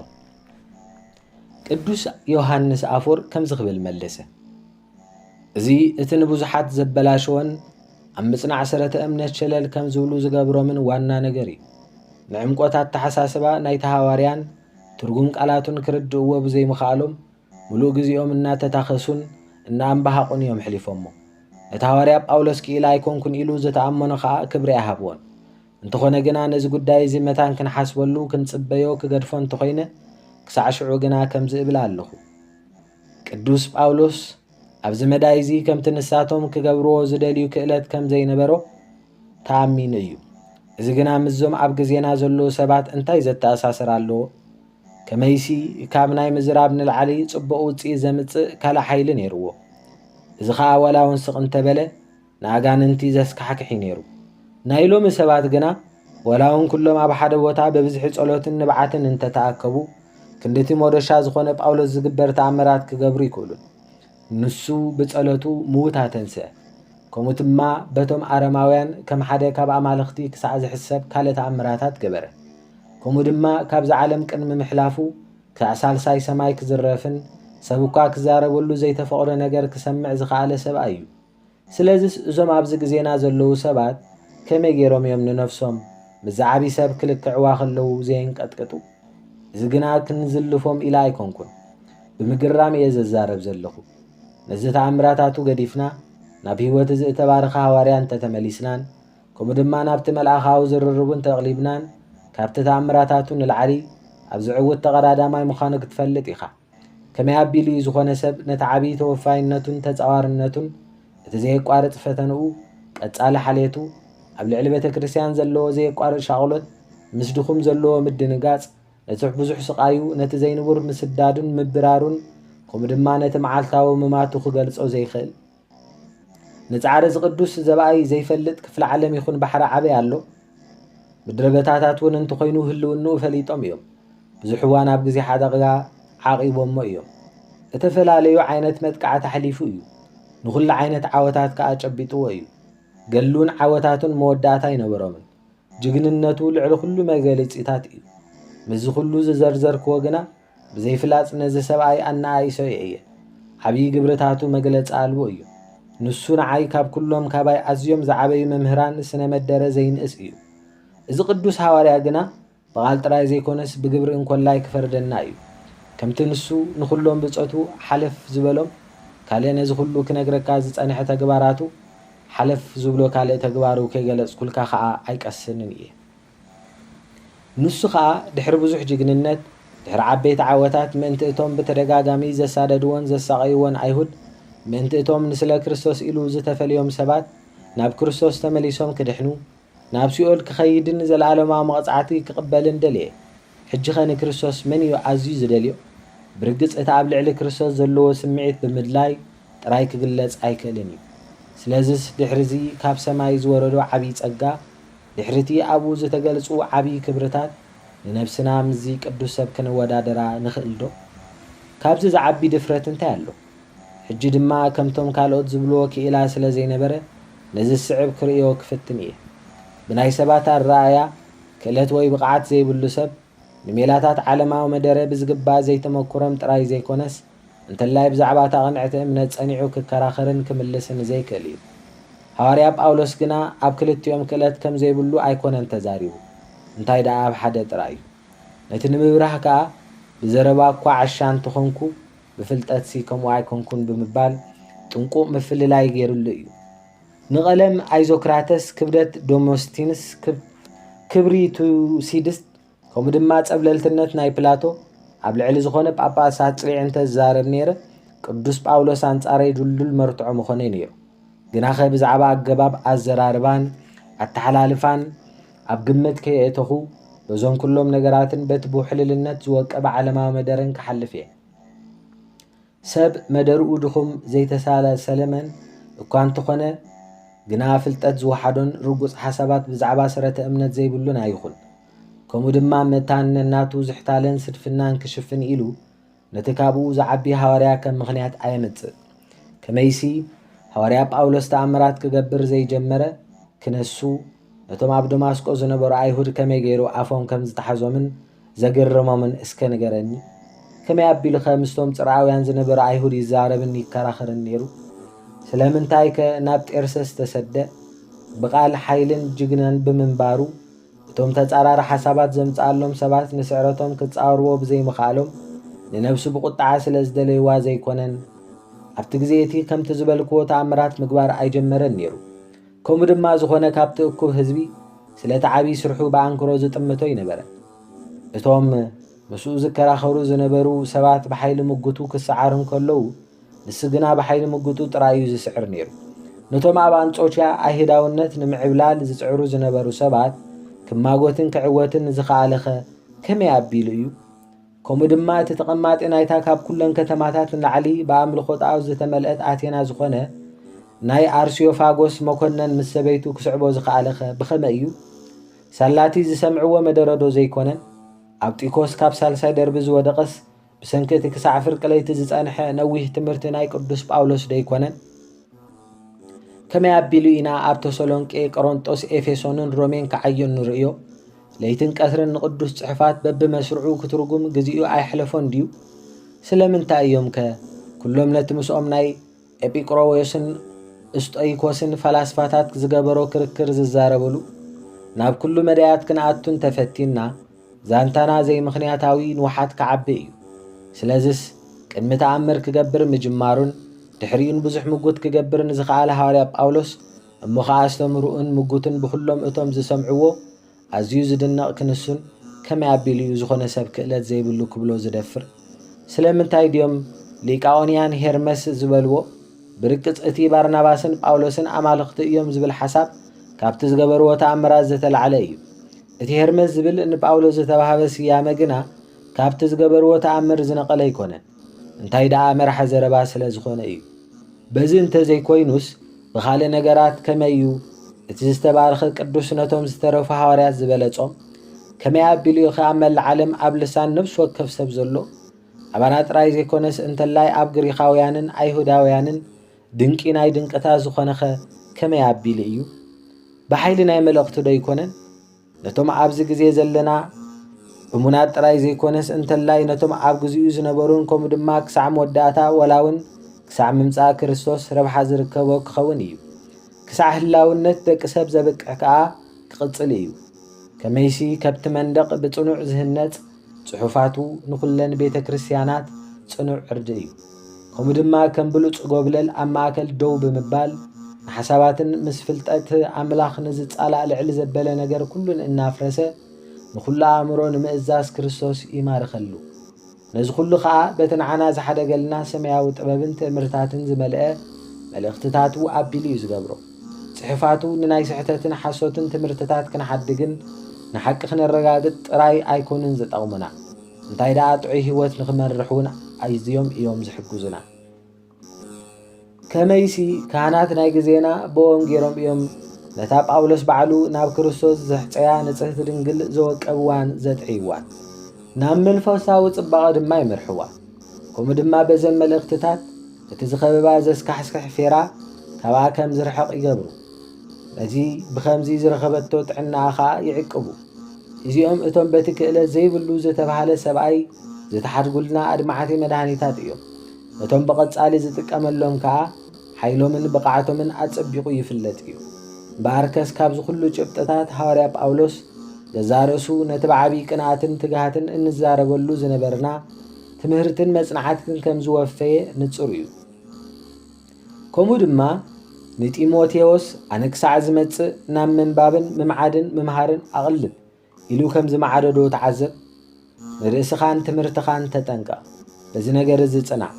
Speaker 1: ቅዱስ ዮሃንስ ኣፈወርቅ ከምዚ ክብል መለሰ እዚ እቲ ንብዙሓት ዘበላሸወን ኣብ ምጽናዕ ሰረተ እምነት ሸለል ከም ዝብሉ ዝገብሮምን ዋና ነገር እዩ ንዕምቆታት ተሓሳስባ ናይቲ ሃዋርያን ትርጉም ቃላቱን ክርድእዎ ብዘይምኽኣሎም ሙሉእ ግዚኦም እናተታኸሱን እናኣንባሃቁን እዮም ሕሊፎሞ። እቲ ሃዋርያ ጳውሎስ ክኢላ ኣይኮንኩን ኢሉ ዝተኣመኖ ከዓ ክብሪ ኣይሃብዎን። እንተኾነ ግና ነዚ ጉዳይ እዚ መታን ክንሓስበሉ ክንጽበዮ ክገድፎ እንተኾይነ ክሳዕ ሽዑ ግና ከምዚ እብል ኣለኹ። ቅዱስ ጳውሎስ ኣብዚ መዳይ እዚ ከምቲ ንሳቶም ክገብርዎ ዝደልዩ ክእለት ከም ዘይነበሮ ተኣሚኑ እዩ። እዚ ግና ምዞም ኣብ ግዜና ዘለዉ ሰባት እንታይ ዘተኣሳስር ኣለዎ? ከመይሲ ካብ ናይ ምዝራብ ንላዕሊ ጽቡቕ ውፅኢት ዘምጽእ ካልእ ሓይሊ ነይርዎ። እዚ ከዓ ወላ ውንስቕ እንተበለ ንኣጋንንቲ ዘስካሕክሒ ነይሩ። ናይ ሎሚ ሰባት ግና ወላ እውን ኩሎም ኣብ ሓደ ቦታ በብዝሒ ጸሎትን ንብዓትን እንተተኣከቡ ክንደቲ ሞዶሻ ዝኾነ ጳውሎስ ዝግበር ተኣምራት ክገብሩ ይክእሉን። ንሱ ብጸሎቱ ምዉታ ተንስአ። ከምኡ ድማ በቶም ኣረማውያን ከም ሓደ ካብ ኣማልኽቲ ክሳዕ ዝሕሰብ ካልእ ተኣምራታት ገበረ። ከምኡ ድማ ካብዚ ዓለም ቅድሚ ምሕላፉ ክሳዕ ሳልሳይ ሰማይ ክዝረፍን ሰብ እኳ ክዛረበሉ ዘይተፈቕዶ ነገር ክሰምዕ ዝኸኣለ ሰብኣይ እዩ። ስለዚ እዞም ኣብዚ ግዜና ዘለዉ ሰባት ከመይ ገይሮም እዮም ንነፍሶም ምዝ ዓብዪ ሰብ ክልክዕዋ ከለዉ ዘየንቀጥቅጡ? እዚ ግና ክንዝልፎም ኢላ ኣይኮንኩን፣ ብምግራም እየ ዘዛረብ ዘለኹ። ነዚ ተኣምራታቱ ገዲፍና ናብ ህይወት እዚ እተባረኸ ሃዋርያ እንተተመሊስናን ከምኡ ድማ ናብቲ መልኣኻዊ ዝርርቡን ተቕሊብናን ካብቲ ተኣምራታቱ ንላዕሊ ኣብ ዝዕውት ተቐዳዳማይ ምዃኑ ክትፈልጥ ኢኻ። ከመይ ኣቢሉ ዝኾነ ሰብ ነቲ ዓብዪ ተወፋይነቱን ተፃዋርነቱን እቲ ዘየቋርፅ ፈተንኡ ቀጻሊ ሓልየቱ ኣብ ልዕሊ ቤተ ክርስቲያን ዘለዎ ዘየቋርፅ ሻቕሎት ምስ ድኹም ዘለዎ ምድንጋጽ ነቲ ብዙሕ ስቃዩ ነቲ ዘይንቡር ምስዳዱን ምብራሩን ከምኡ ድማ ነቲ መዓልታዊ ምማቱ ክገልጾ ዘይኽእል ንጻዕሪ ዝቅዱስ ዘብኣይ ዘይፈልጥ ክፍለ ዓለም ይኹን ባሕሪ ዓበይ ኣሎ። ምድረ በታታት እውን እንተኾይኑ ህልውንኡ ፈሊጦም እዮም። ብዙሕ እዋን ኣብ ግዜ ሓደጋ ዓቂቦሞ እዮም። እተፈላለዩ ዓይነት መጥቃዕቲ ሓሊፉ እዩ። ንኹሉ ዓይነት ዓወታት ከዓ ጨቢጥዎ እዩ። ገሉን ዓወታቱን መወዳእታ ይነበሮምን። ጅግንነቱ ልዕሊ ኩሉ መገለፂታት እዩ። ምዚ ኩሉ ዝዘርዘርክዎ ግና ብዘይፍላፅ ነዚ ሰብኣይ ኣነኣይሶ እየ። ዓብዪ ግብርታቱ መግለፂ ኣልቦ እዩ። ንሱ ንዓይ ካብ ኩሎም ካባይ ኣዝዮም ዝዓበዩ መምህራን ስነ መደረ ዘይንእስ እዩ። እዚ ቅዱስ ሃዋርያ ግና ብቓል ጥራይ ዘይኮነስ ብግብሪ እንኮላይ ክፈርደና እዩ። ከምቲ ንሱ ንኩሎም ብፆቱ ሓለፍ ዝበሎም ካልእ ነዚ ኩሉ ክነግረካ ዝፀንሐ ተግባራቱ ሓለፍ ዝብሎ ካልእ ተግባሩ ከይገለፅኩልካ ከዓ ኣይቀስንን እየ። ንሱ ከዓ ድሕሪ ብዙሕ ጅግንነት ድሕሪ ዓበይቲ ዓወታት ምእንቲ እቶም ብተደጋጋሚ ዘሳደድዎን ዘሳቀይዎን ኣይሁድ ምእንቲ እቶም ንስለ ክርስቶስ ኢሉ ዝተፈልዮም ሰባት ናብ ክርስቶስ ተመሊሶም ክድሕኑ ናብ ሲኦል ክኸይድን ዘለኣለማዊ መቕፃዕቲ ክቕበልን ደልየ። ሕጂ ኸ ንክርስቶስ መን እዩ ኣዝዩ ዝደልዮ? ብርግፅ እቲ ኣብ ልዕሊ ክርስቶስ ዘለዎ ስምዒት ብምድላይ ጥራይ ክግለጽ ኣይክእልን እዩ። ስለዚስ ድሕሪዚ ካብ ሰማይ ዝወረዶ ዓብዪ ጸጋ ድሕርቲ ኣብኡ ዝተገልጹ ዓብዪ ክብርታት ንነብስና ምዚ ቅዱስ ሰብ ክንወዳደራ ንኽእል ዶ? ካብዚ ዝዓቢ ድፍረት እንታይ ኣሎ? ሕጂ ድማ ከምቶም ካልኦት ዝብልዎ ክኢላ ስለ ዘይነበረ ነዚ ስዕብ ክርእዮ ክፍትን እየ። ብናይ ሰባት ኣረኣእያ ክእለት ወይ ብቕዓት ዘይብሉ ሰብ ንሜላታት ዓለማዊ መደረ ብዝግባእ ዘይተመኩሮም ጥራይ ዘይኮነስ እንተላይ ብዛዕባ ታቕንዕቲ እምነት ጸኒዑ ክከራኸርን ክምልስን ዘይክእል እዩ። ሃዋርያ ጳውሎስ ግና ኣብ ክልቲኦም ክእለት ከም ዘይብሉ ኣይኮነን ተዛሪቡ። እንታይ ደኣ ኣብ ሓደ ጥራይ እዩ። ነቲ ንምብራህ ከዓ ብዘረባ እኳ ዓሻ እንተኾንኩ ብፍልጠትሲ ከምኡ ኣይኮንኩን ብምባል ጥንቁቕ ምፍልላይ ገይሩሉ እዩ። ንቐለም ኣይዞክራተስ፣ ክብደት ዶሞስቲንስ፣ ክብሪ ቱሲድስ ከምኡ ድማ ጸብለልትነት ናይ ፕላቶ ኣብ ልዕሊ ዝኾነ ጳጳሳት ጽሪዕ እንተዛረብ ነይረ ቅዱስ ጳውሎስ ኣንጻረይ ድልዱል መርትዖ ምኾነ ነይሩ። ግና ኸ ብዛዕባ ኣገባብ ኣዘራርባን ኣተሓላልፋን ኣብ ግምት ከየእተኹ በዞም ኩሎም ነገራትን በቲ ብውሕልልነት ዝወቀበ ዓለማዊ መደረን ክሓልፍ እየ። ሰብ መደርኡ ድኹም ዘይተሳለሰለመን እኳ እንተኾነ ግና ፍልጠት ዝወሓዶን ርጉፅ ሓሳባት ብዛዕባ ሰረተ እምነት ዘይብሉን ኣይኹን። ከምኡ ድማ መታንነናቱ ዝሕታለን ስድፍናን ክሽፍን ኢሉ ነቲ ካብኡ ዝዓቢ ሃዋርያ ከም ምኽንያት ኣየምፅእ። ከመይሲ ሃዋርያ ጳውሎስ ተኣምራት ክገብር ዘይጀመረ ክነሱ ነቶም ኣብ ደማስቆ ዝነበሩ ኣይሁድ ከመይ ገይሩ ኣፎም ከም ዝተሓዞምን ዘገረሞምን እስከ ንገረኒ። ከመይ ኣቢሉ ኸ ምስቶም ፅርዓውያን ዝነበሩ ኣይሁድ ይዛረብን ይከራኸርን ነይሩ? ስለምንታይ ከ ናብ ጤርሰስ ተሰደ? ብቓል ሓይልን ጅግናን ብምንባሩ እቶም ተጻራሪ ሓሳባት ዘምጽኣሎም ሰባት ንስዕረቶም ክጻወርዎ ብዘይምኽኣሎም ንነብሱ ብቁጣዓ ስለ ዝደለይዋ ዘይኮነን ኣብቲ ግዜ እቲ ከምቲ ዝበልክዎ ተኣምራት ምግባር ኣይጀመረን ነይሩ። ከምኡ ድማ ዝኾነ ካብቲ እኩብ ህዝቢ ስለቲ ዓብዪ ስርሑ ብኣንክሮ ዝጥምቶ ይነበረ። እቶም ምስኡ ዝከራኸሩ ዝነበሩ ሰባት ብሓይሊ ምጉቱ ክሰዓር እንከለዉ ንሱ ግና ብሓይሊ ምጉቱ ጥራዩ ዝስዕር ነይሩ። ነቶም ኣብ አንጾኪያ ኣይሁዳውነት ንምዕብላል ዝጽዕሩ ዝነበሩ ሰባት ክማጎትን ክዕወትን ዝኸኣለኸ ከመይ ኣቢሉ እዩ? ከምኡ ድማ እቲ ተቐማጢ ናይታ ካብ ኩለን ከተማታት ንላዕሊ ብኣምልኾ ጣዖት ዝተመልአት ኣቴና ዝኾነ ናይ ኣርስዮፋጎስ መኮነን ምስ ሰበይቱ ክስዕቦ ዝኸኣለኸ ብኸመይ እዩ? ሳላቲ ዝሰምዕዎ መደረዶ ዘይኮነን ኣብ ጢኮስ ካብ ሳልሳይ ደርቢ ዝወደቐስ ብሰንኪ እቲ ክሳዕ ፍርቂ ለይቲ ዝጸንሐ ነዊሕ ትምህርቲ ናይ ቅዱስ ጳውሎስ ደይኮነን? ከመይ ኣቢሉ ኢና ኣብ ተሰሎንቄ፣ ቆሮንጦስ፣ ኤፌሶንን ሮሜን ክዓዮ ንርእዮ? ለይትን ቀትርን ንቅዱስ ጽሕፋት በብመስርዑ ክትርጉም ግዚኡ ኣይሕለፎን ድዩ? ስለምንታይ እዮም ከ ኩሎም ነቲ ምስኦም ናይ ኤጲቅሮዎስን እስጦይኮስን ፈላስፋታት ዝገበሮ ክርክር ዝዛረበሉ? ናብ ኩሉ መዳያት ክንኣቱን ተፈቲና ዛንታና ዘይምኽንያታዊ ንውሓት ክዓቢ እዩ። ስለዚስ ቅድሚ ተኣምር ክገብር ምጅማሩን ድሕሪኡን ብዙሕ ምጉት ክገብር ንዝኸኣለ ሃዋርያ ጳውሎስ እሞ ከዓ ኣስተምህሮኡን ምጉትን ብኩሎም እቶም ዝሰምዕዎ ኣዝዩ ዝድነቕ ክንሱን ከመይ ኣቢሉ እዩ ዝኾነ ሰብ ክእለት ዘይብሉ ክብሎ ዝደፍር? ስለምንታይ ድዮም ሊቃኦንያን ሄርመስ ዝበልዎ ብርቅጽ እቲ ባርናባስን ጳውሎስን ኣማልኽቲ እዮም ዝብል ሓሳብ ካብቲ ዝገበርዎ ተኣምራት ዝተላዕለ እዩ። እቲ ሄርመስ ዝብል ንጳውሎስ ዝተባሃበ ስያመ ግና ካብቲ ዝገበርዎ ተኣምር ዝነቐለ ኣይኮነን። እንታይ ደኣ መራሒ ዘረባ ስለ ዝኾነ እዩ። በዚ እንተዘይኮይኑስ ብኻልእ ነገራት ከመይ እዩ እቲ ዝተባረኸ ቅዱስ ነቶም ዝተረፉ ሃዋርያት ዝበለጾም? ከመይ ኣቢሉ እዩ ኣብ መላእ ዓለም ኣብ ልሳን ነብሲ ወከፍ ሰብ ዘሎ? ኣባና ጥራይ ዘይኮነስ እንተላይ ኣብ ግሪኻውያንን ኣይሁዳውያንን ድንቂ ናይ ድንቅታት ዝኾነኸ ከመይ ኣቢሉ እዩ? ብሓይሊ ናይ መልእኽቱ ዶ ይኮነን? ነቶም ኣብዚ ግዜ ዘለና እሙናት ጥራይ ዘይኮነስ እንተላይ ነቶም ኣብ ግዚኡ ዝነበሩን ከምኡ ድማ ክሳዕ መወዳእታ ወላውን ክሳዕ ምምፃእ ክርስቶስ ረብሓ ዝርከቦ ክኸውን እዩ። ክሳዕ ህላውነት ደቂ ሰብ ዘብቅዕ ከዓ ክቕጽል እዩ። ከመይሲ ከብቲ መንደቕ ብጽኑዕ ዝህነጽ ጽሑፋቱ ንኹለን ቤተ ክርስቲያናት ጽኑዕ ዕርዲ እዩ። ከምኡ ድማ ከም ብሉፅ ጎብለል ኣብ ማእከል ደው ብምባል ንሓሳባትን ምስ ፍልጠት ኣምላኽ ንዝጻላእ ልዕሊ ዘበለ ነገር ኩሉን እናፍረሰ ንኹሉ ኣእምሮ ንምእዛዝ ክርስቶስ ይማርኸሉ። ነዚ ኩሉ ከዓ በቲ ንዓና ዝሓደገልና ሰማያዊ ጥበብን ትእምርታትን ዝመልአ መልእኽትታቱ ኣቢሉ እዩ ዝገብሮ። ጽሕፋቱ ንናይ ስሕተትን ሓሶትን ትምህርትታት ክንሓድግን ንሓቂ ክነረጋግጥ ጥራይ ኣይኮኑን ዝጠቕሙና። እንታይ ደኣ ጥዑይ ህይወት ንኽመርሕ እውን ኣዝዮም እዮም ዝሕግዙና። ከመይሲ ካህናት ናይ ግዜና ብኦም ገይሮም እዮም ነታ ጳውሎስ ባዕሉ ናብ ክርስቶስ ዘሕፀያ ንጽሕቲ ድንግል ዘወቀብዋን ዘጥዕይዋን ናብ መንፈሳዊ ጽባቐ ድማ ይመርሕዋ። ከምኡ ድማ በዘን መልእኽትታት እቲ ዝኸበባ ዘስካሕስክሕ ፌራ ካብኣ ከም ዝርሕቕ ይገብሩ። ነዚ ብኸምዚ ዝረኸበቶ ጥዕናኣ ከዓ ይዕቅቡ። እዚኦም እቶም በቲ ክእለት ዘይብሉ ዝተባሃለ ሰብኣይ ዝተሓድጉልና ኣድማዓቲ መድሃኒታት እዮም። ነቶም ብቐጻሊ ዝጥቀመሎም ከዓ ሓይሎምን ብቕዓቶምን ኣጸቢቑ ይፍለጥ እዩ። በኣርከስ ካብዚ ኩሉ ጭብጥታት ሃዋርያ ጳውሎስ ገዛርእሱ ነቲ ብዓብዪ ቅንኣትን ትግሃትን እንዛረበሉ ዝነበርና ትምህርትን መጽናዕትን ከም ዝወፈየ ንጹር እዩ። ከምኡ ድማ ንጢሞቴዎስ ኣነ ክሳዕ ዝመጽእ ናብ ምንባብን ምምዓድን ምምሃርን ኣቕልብ ኢሉ ከም ዝመዓደዶ ተዓዘብ። ንርእስኻን ትምህርትኻን ተጠንቀቕ፣ በዚ ነገር እዚ ጽናዕ።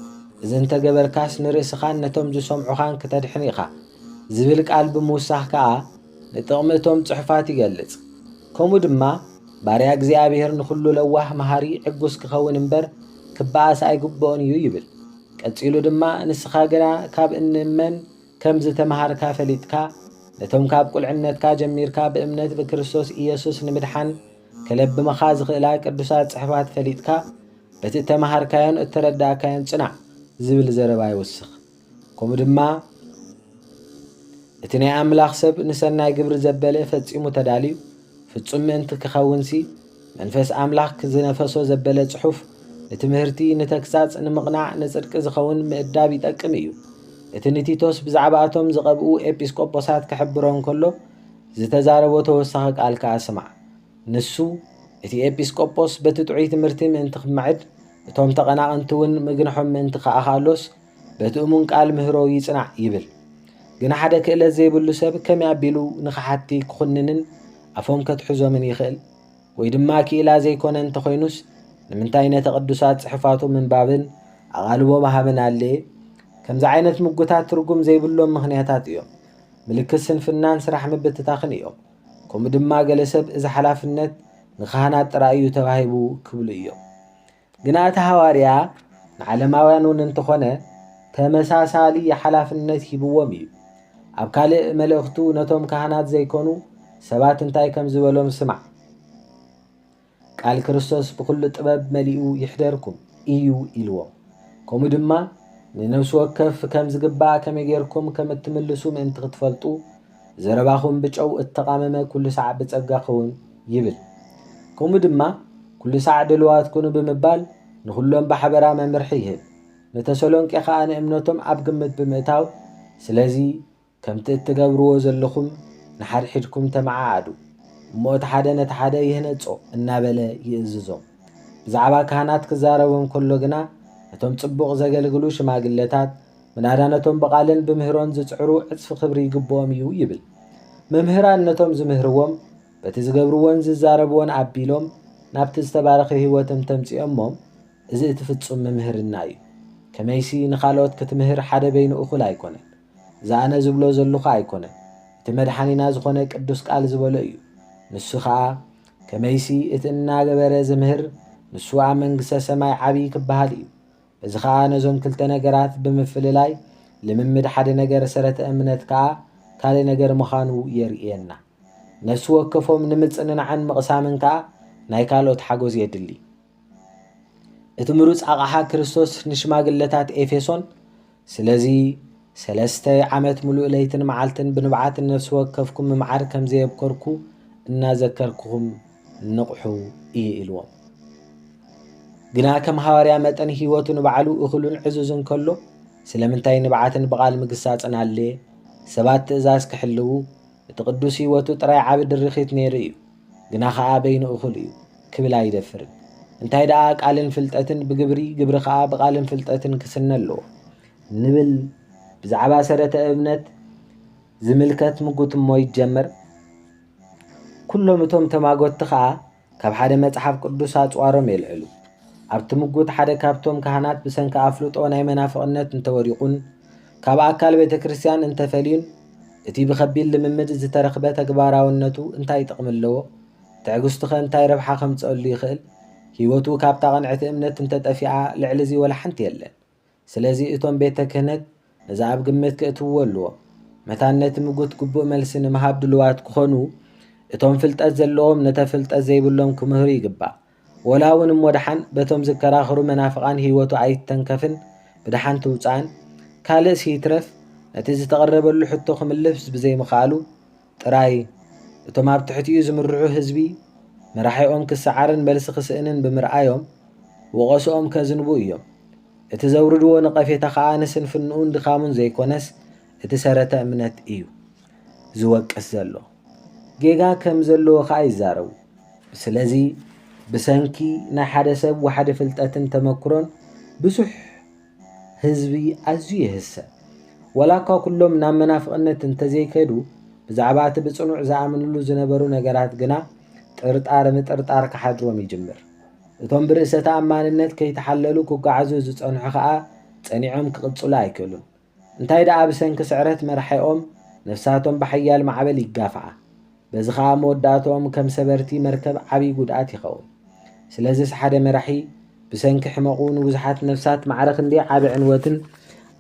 Speaker 1: እዚ እንተገበርካስ ንርእስኻን ነቶም ዝሰምዑኻን ክተድሕን ኢኻ ዝብል ቃል ብምውሳኽ ከዓ ንጥቕሚ እቶም ጽሑፋት ይገልጽ። ከምኡ ድማ ባርያ እግዚኣብሔር ንኹሉ ለዋህ መሃሪ ዕጉስ ክኸውን እምበር ክበኣስ ኣይግብኦን እዩ ይብል። ቀጺሉ ድማ ንስኻ ግና ካብ እንእመን ከም ዝተምሃርካ ፈሊጥካ ነቶም ካብ ቁልዕነትካ ጀሚርካ ብእምነት ብክርስቶስ ኢየሱስ ንምድሓን ከለብመኻ ዝኽእላ ቅዱሳት ጽሕፋት ፈሊጥካ በቲ እተምሃርካዮን እተረዳእካዮን ጽናዕ ዝብል ዘረባ ይወስኽ። ከምኡ ድማ እቲ ናይ ኣምላኽ ሰብ ንሰናይ ግብሪ ዘበለ ፈጺሙ ተዳልዩ ፍጹም ምእንቲ ክኸውንሲ መንፈስ ኣምላኽ ዝነፈሶ ዘበለ ጽሑፍ ንትምህርቲ፣ ንተግሳጽ፣ ንምቕናዕ፣ ንጽድቂ ዝኸውን ምእዳብ ይጠቅም እዩ። እቲ ንቲቶስ ብዛዕባ እቶም ዝቐብኡ ኤጲስቆጶሳት ክሕብሮ እንከሎ ዝተዛረቦ ተወሳኺ ቃል ከዓ ስማዕ። ንሱ እቲ ኤጲስቆጶስ በቲ ጥዑይ ትምህርቲ ምእንቲ ክመዕድ እቶም ተቐናቐንቲ እውን ምግንሖም ምእንቲ ከኣኻሎስ በቲ እሙን ቃል ምህሮ ይጽናዕ ይብል። ግን ሓደ ክእለት ዘይብሉ ሰብ ከመይ ኣቢሉ ንኽሓቲ ክኹንንን ኣፎም ከትሕዞምን ይኽእል? ወይ ድማ ክኢላ ዘይኮነ እንተኾይኑስ ንምንታይ ነቲ ቅዱሳት ጽሕፋቱ ምንባብን ኣቓልቦ ምሃብን ኣለየ? ከምዚ ዓይነት ምጉታት ትርጉም ዘይብሎም ምኽንያታት እዮም። ምልክት ስንፍናን ስራሕ ምብትታኽን እዮም። ከምኡ ድማ ገለ ሰብ እዚ ሓላፍነት ንካህናት ጥራይ እዩ ተባሂቡ ክብሉ እዮም። ግና እቲ ሃዋርያ ንዓለማውያን እውን እንተኾነ ተመሳሳሊ ሓላፍነት ሂብዎም እዩ። ኣብ ካልእ መልእኽቱ ነቶም ካህናት ዘይኮኑ ሰባት እንታይ ከም ዝበሎም ስማዕ። ቃል ክርስቶስ ብኩሉ ጥበብ መሊኡ ይሕደርኩም እዩ ኢልዎም። ከምኡ ድማ ንነፍሲ ወከፍ ከም ዝግባእ ከመይ ጌርኩም ከም እትምልሱ ምእንቲ ክትፈልጡ ዘረባኹም ብጨው እተቃመመ ኩሉ ሰዓት ብጸጋ ክውን ይብል። ከምኡ ድማ ኩሉ ሰዓት ድልዋት ኩኑ ብምባል ንኩሎም ብሓበራ መምርሒ ይህብ። ንተሰሎንቄ ከዓ ንእምነቶም ኣብ ግምት ብምእታው ስለዚ ከምቲ እትገብርዎ ዘለኹም ንሓድሒድኩም ተመዓዓዱ እሞ እቲ ሓደ ነቲ ሓደ ይህነጾ እናበለ ይእዝዞም። ብዛዕባ ካህናት ክዛረቦም ከሎ ግና እቶም ጽቡቕ ዘገልግሉ ሽማግለታት ምናዳነቶም በቓልን ብምህሮን ዝጽዕሩ ዕጽፊ ክብሪ ይግብኦም እዩ ይብል። መምህራን ነቶም ዝምህርዎም በቲ ዝገብርዎን ዝዛረብዎን ኣቢሎም ናብቲ ዝተባረኸ ህይወቶም ተምጺኦሞም እዚ እቲ ፍጹም መምህርና እዩ። ከመይሲ ንኻልኦት ክትምህር ሓደ በይኑ እኹል ኣይኮነን። እዚ ኣነ ዝብሎ ዘለኹ ኣይኮነን፣ እቲ መድሓኒና ዝኾነ ቅዱስ ቃል ዝበሎ እዩ። ንሱ ከዓ ከመይሲ እቲ እናገበረ ዝምህር ንሱ ኣብ መንግሥተ ሰማይ ዓብዪ ክበሃል እዩ። እዚ ከዓ ነዞም ክልተ ነገራት ብምፍልላይ ልምምድ ሓደ ነገር ሰረተ እምነት ከዓ ካልእ ነገር ምዃኑ የርእየና። ነፍሲ ወከፎም ንምጽንናዕን ምቕሳምን ከዓ ናይ ካልኦት ሓጎስ የድሊ። እቲ ምሩፅ ኣቕሓ ክርስቶስ ንሽማግለታት ኤፌሶን ስለዚ 3 ዓመት ሙሉእ ለይትን መዓልትን ብንብዓትን ነፍሲ ወከፍኩም ምምዓር ከም ዘየብከርኩ እናዘከርክኹም ንቑሑ እዩ ኢልዎም። ግና ከም ሃዋርያ መጠን ህይወቱ ንባዕሉ እኽሉን ዕዙዝን ከሎ ስለምንታይ ንብዓትን ብቓል ምግሳጽን ኣለየ? ሰባት ትእዛዝ ክሕልው እቲ ቅዱስ ህይወቱ ጥራይ ዓብ ድርኺት ነይሩ እዩ። ግና ከዓ በይኑ እኹል እዩ ክብል ኣይደፍርን። እንታይ ደኣ ቃልን ፍልጠትን ብግብሪ ግብሪ ከዓ ብቓልን ፍልጠትን ክስነ ኣለዎ ንብል ብዛዕባ ሰረተ እምነት ዝምልከት ምጉት እሞ ይጀመር። ኩሎም እቶም ተማጎቲ ከዓ ካብ ሓደ መጽሓፍ ቅዱስ ኣጽዋሮም የልዕሉ። ኣብቲ ምጉት ሓደ ካብቶም ካህናት ብሰንኪ ኣፍልጦ ናይ መናፍቕነት እንተወሪቑን ካብ ኣካል ቤተ ክርስቲያን እንተፈልዩን እቲ ብኸቢድ ልምምድ ዝተረኽበ ተግባራውነቱ እንታይ ጥቕሚ ኣለዎ? ትዕግስቱ ኸ እንታይ ረብሓ ከምጽአሉ ይኽእል? ህይወቱ ካብታ ቐንዕቲ እምነት እንተጠፊኣ ልዕሊ እዚ ወላ ሓንቲ የለን። ስለዚ እቶም ቤተ ክህነት ነዚ ኣብ ግምት ክእትውዎ ኣለዎም። መታነቲ ምጉት ግቡእ መልሲ ንምሃብ ድልዋት ክኾኑ እቶም ፍልጠት ዘለዎም ነተ ፍልጠት ዘይብሎም ክምህሩ ይግባእ። ወላ እውን እሞ ድሓን በቶም ዝከራኸሩ መናፍቓን ህይወቱ ኣይተንከፍን ብድሓን ትውፃእን ካልእ ሲይትረፍ ነቲ ዝተቐረበሉ ሕቶ ክምልስ ብዘይምኽኣሉ ጥራይ እቶም ኣብ ትሕቲኡ ዝምርዑ ህዝቢ መራሒኦም ክሰዓርን መልሲ ክስእንን ብምርኣዮም ወቐሶኦም ከዝንቡ እዮም። እቲ ዘውርድዎ ንቐፌታ ከዓ ንስንፍንኡን ድኻሙን ዘይኮነስ እቲ ሰረተ እምነት እዩ ዝወቅስ ዘሎ። ጌጋ ከም ዘለዎ ከዓ ይዛረቡ። ስለዚ ብሰንኪ ናይ ሓደ ሰብ ወሓደ ፍልጠትን ተመክሮን ብዙሕ ህዝቢ ኣዝዩ ይህሰብ። ወላ እኳ ኩሎም ናብ መናፍቕነት እንተዘይከዱ ብዛዕባ እቲ ብጽኑዕ ዝኣምንሉ ዝነበሩ ነገራት ግና ጥርጣር ምጥርጣር ክሓድሮም ይጅምር። እቶም ብርእሰ ተኣማንነት ከይተሓለሉ ክጓዓዙ ዝጸንሑ ከዓ ጸኒዖም ክቕጽሉ ኣይክእሉን። እንታይ ደኣ ብሰንኪ ስዕረት መራሒኦም ነፍሳቶም ብሓያል ማዕበል ይጋፍዓ። በዚ ከዓ መወዳእቶም ከም ሰበርቲ መርከብ ዓብዪ ጉድኣት ይኸውን። ስለዚ ሓደ መራሒ ብሰንኪ ሕመቑ ንብዙሓት ነፍሳት ማዕረኽ እንዲ ዓብ ዕንወትን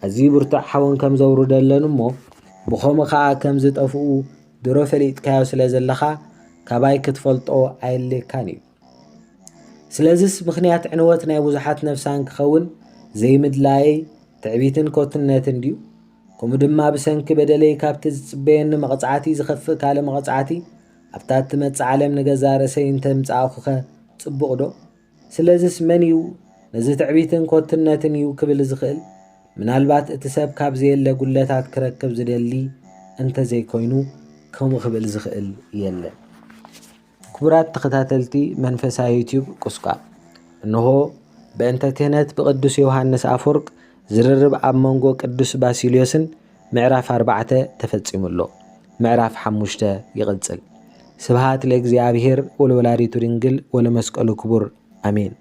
Speaker 1: ኣዝዩ ብርቱዕ ሓውን ከም ዘውርደለን እሞ ብኸምኡ ከዓ ከም ዝጠፍኡ ድሮ ፈሊጥካዮ ስለ ዘለኻ ካባይ ክትፈልጦ ኣየድልየካን እዩ። ስለዚስ ምኽንያት ዕንወት ናይ ብዙሓት ነፍሳን ክኸውን ዘይምድላየይ ትዕቢትን ኮትነትን ድዩ? ከምኡ ድማ ብሰንኪ በደለይ ካብቲ ዝጽበየኒ መቕጻዕቲ ዝኸፍእ ካለ መቕጻዕቲ ኣብታ እትመጽእ ዓለም ንገዛ ርእሰይ እንተምጽኣኹኸ ጽቡቕ ዶ? ስለዚስ መን እዩ ነዚ ትዕቢትን ኮትነትን እዩ ክብል ዝኽእል? ምናልባት እቲ ሰብ ካብ ዘየለ ጉለታት ክረክብ ዝደሊ እንተዘይኮይኑ ከምኡ ክብል ዝኽእል የለን። ክቡራት ተኸታተልቲ መንፈሳዊ ዩቲዩብ ቁስቋም እንሆ በእንተ ክህነት ብቅዱስ ዮሐንስ አፈወርቅ ዝርርብ ኣብ መንጎ ቅዱስ ባሲልዮስን ምዕራፍ 4 ተፈጺሙሎ ምዕራፍ 5 ይቕጽል። ስብሃት ለእግዚአብሔር ወለወላዲቱ ድንግል ወለመስቀሉ ክቡር አሜን።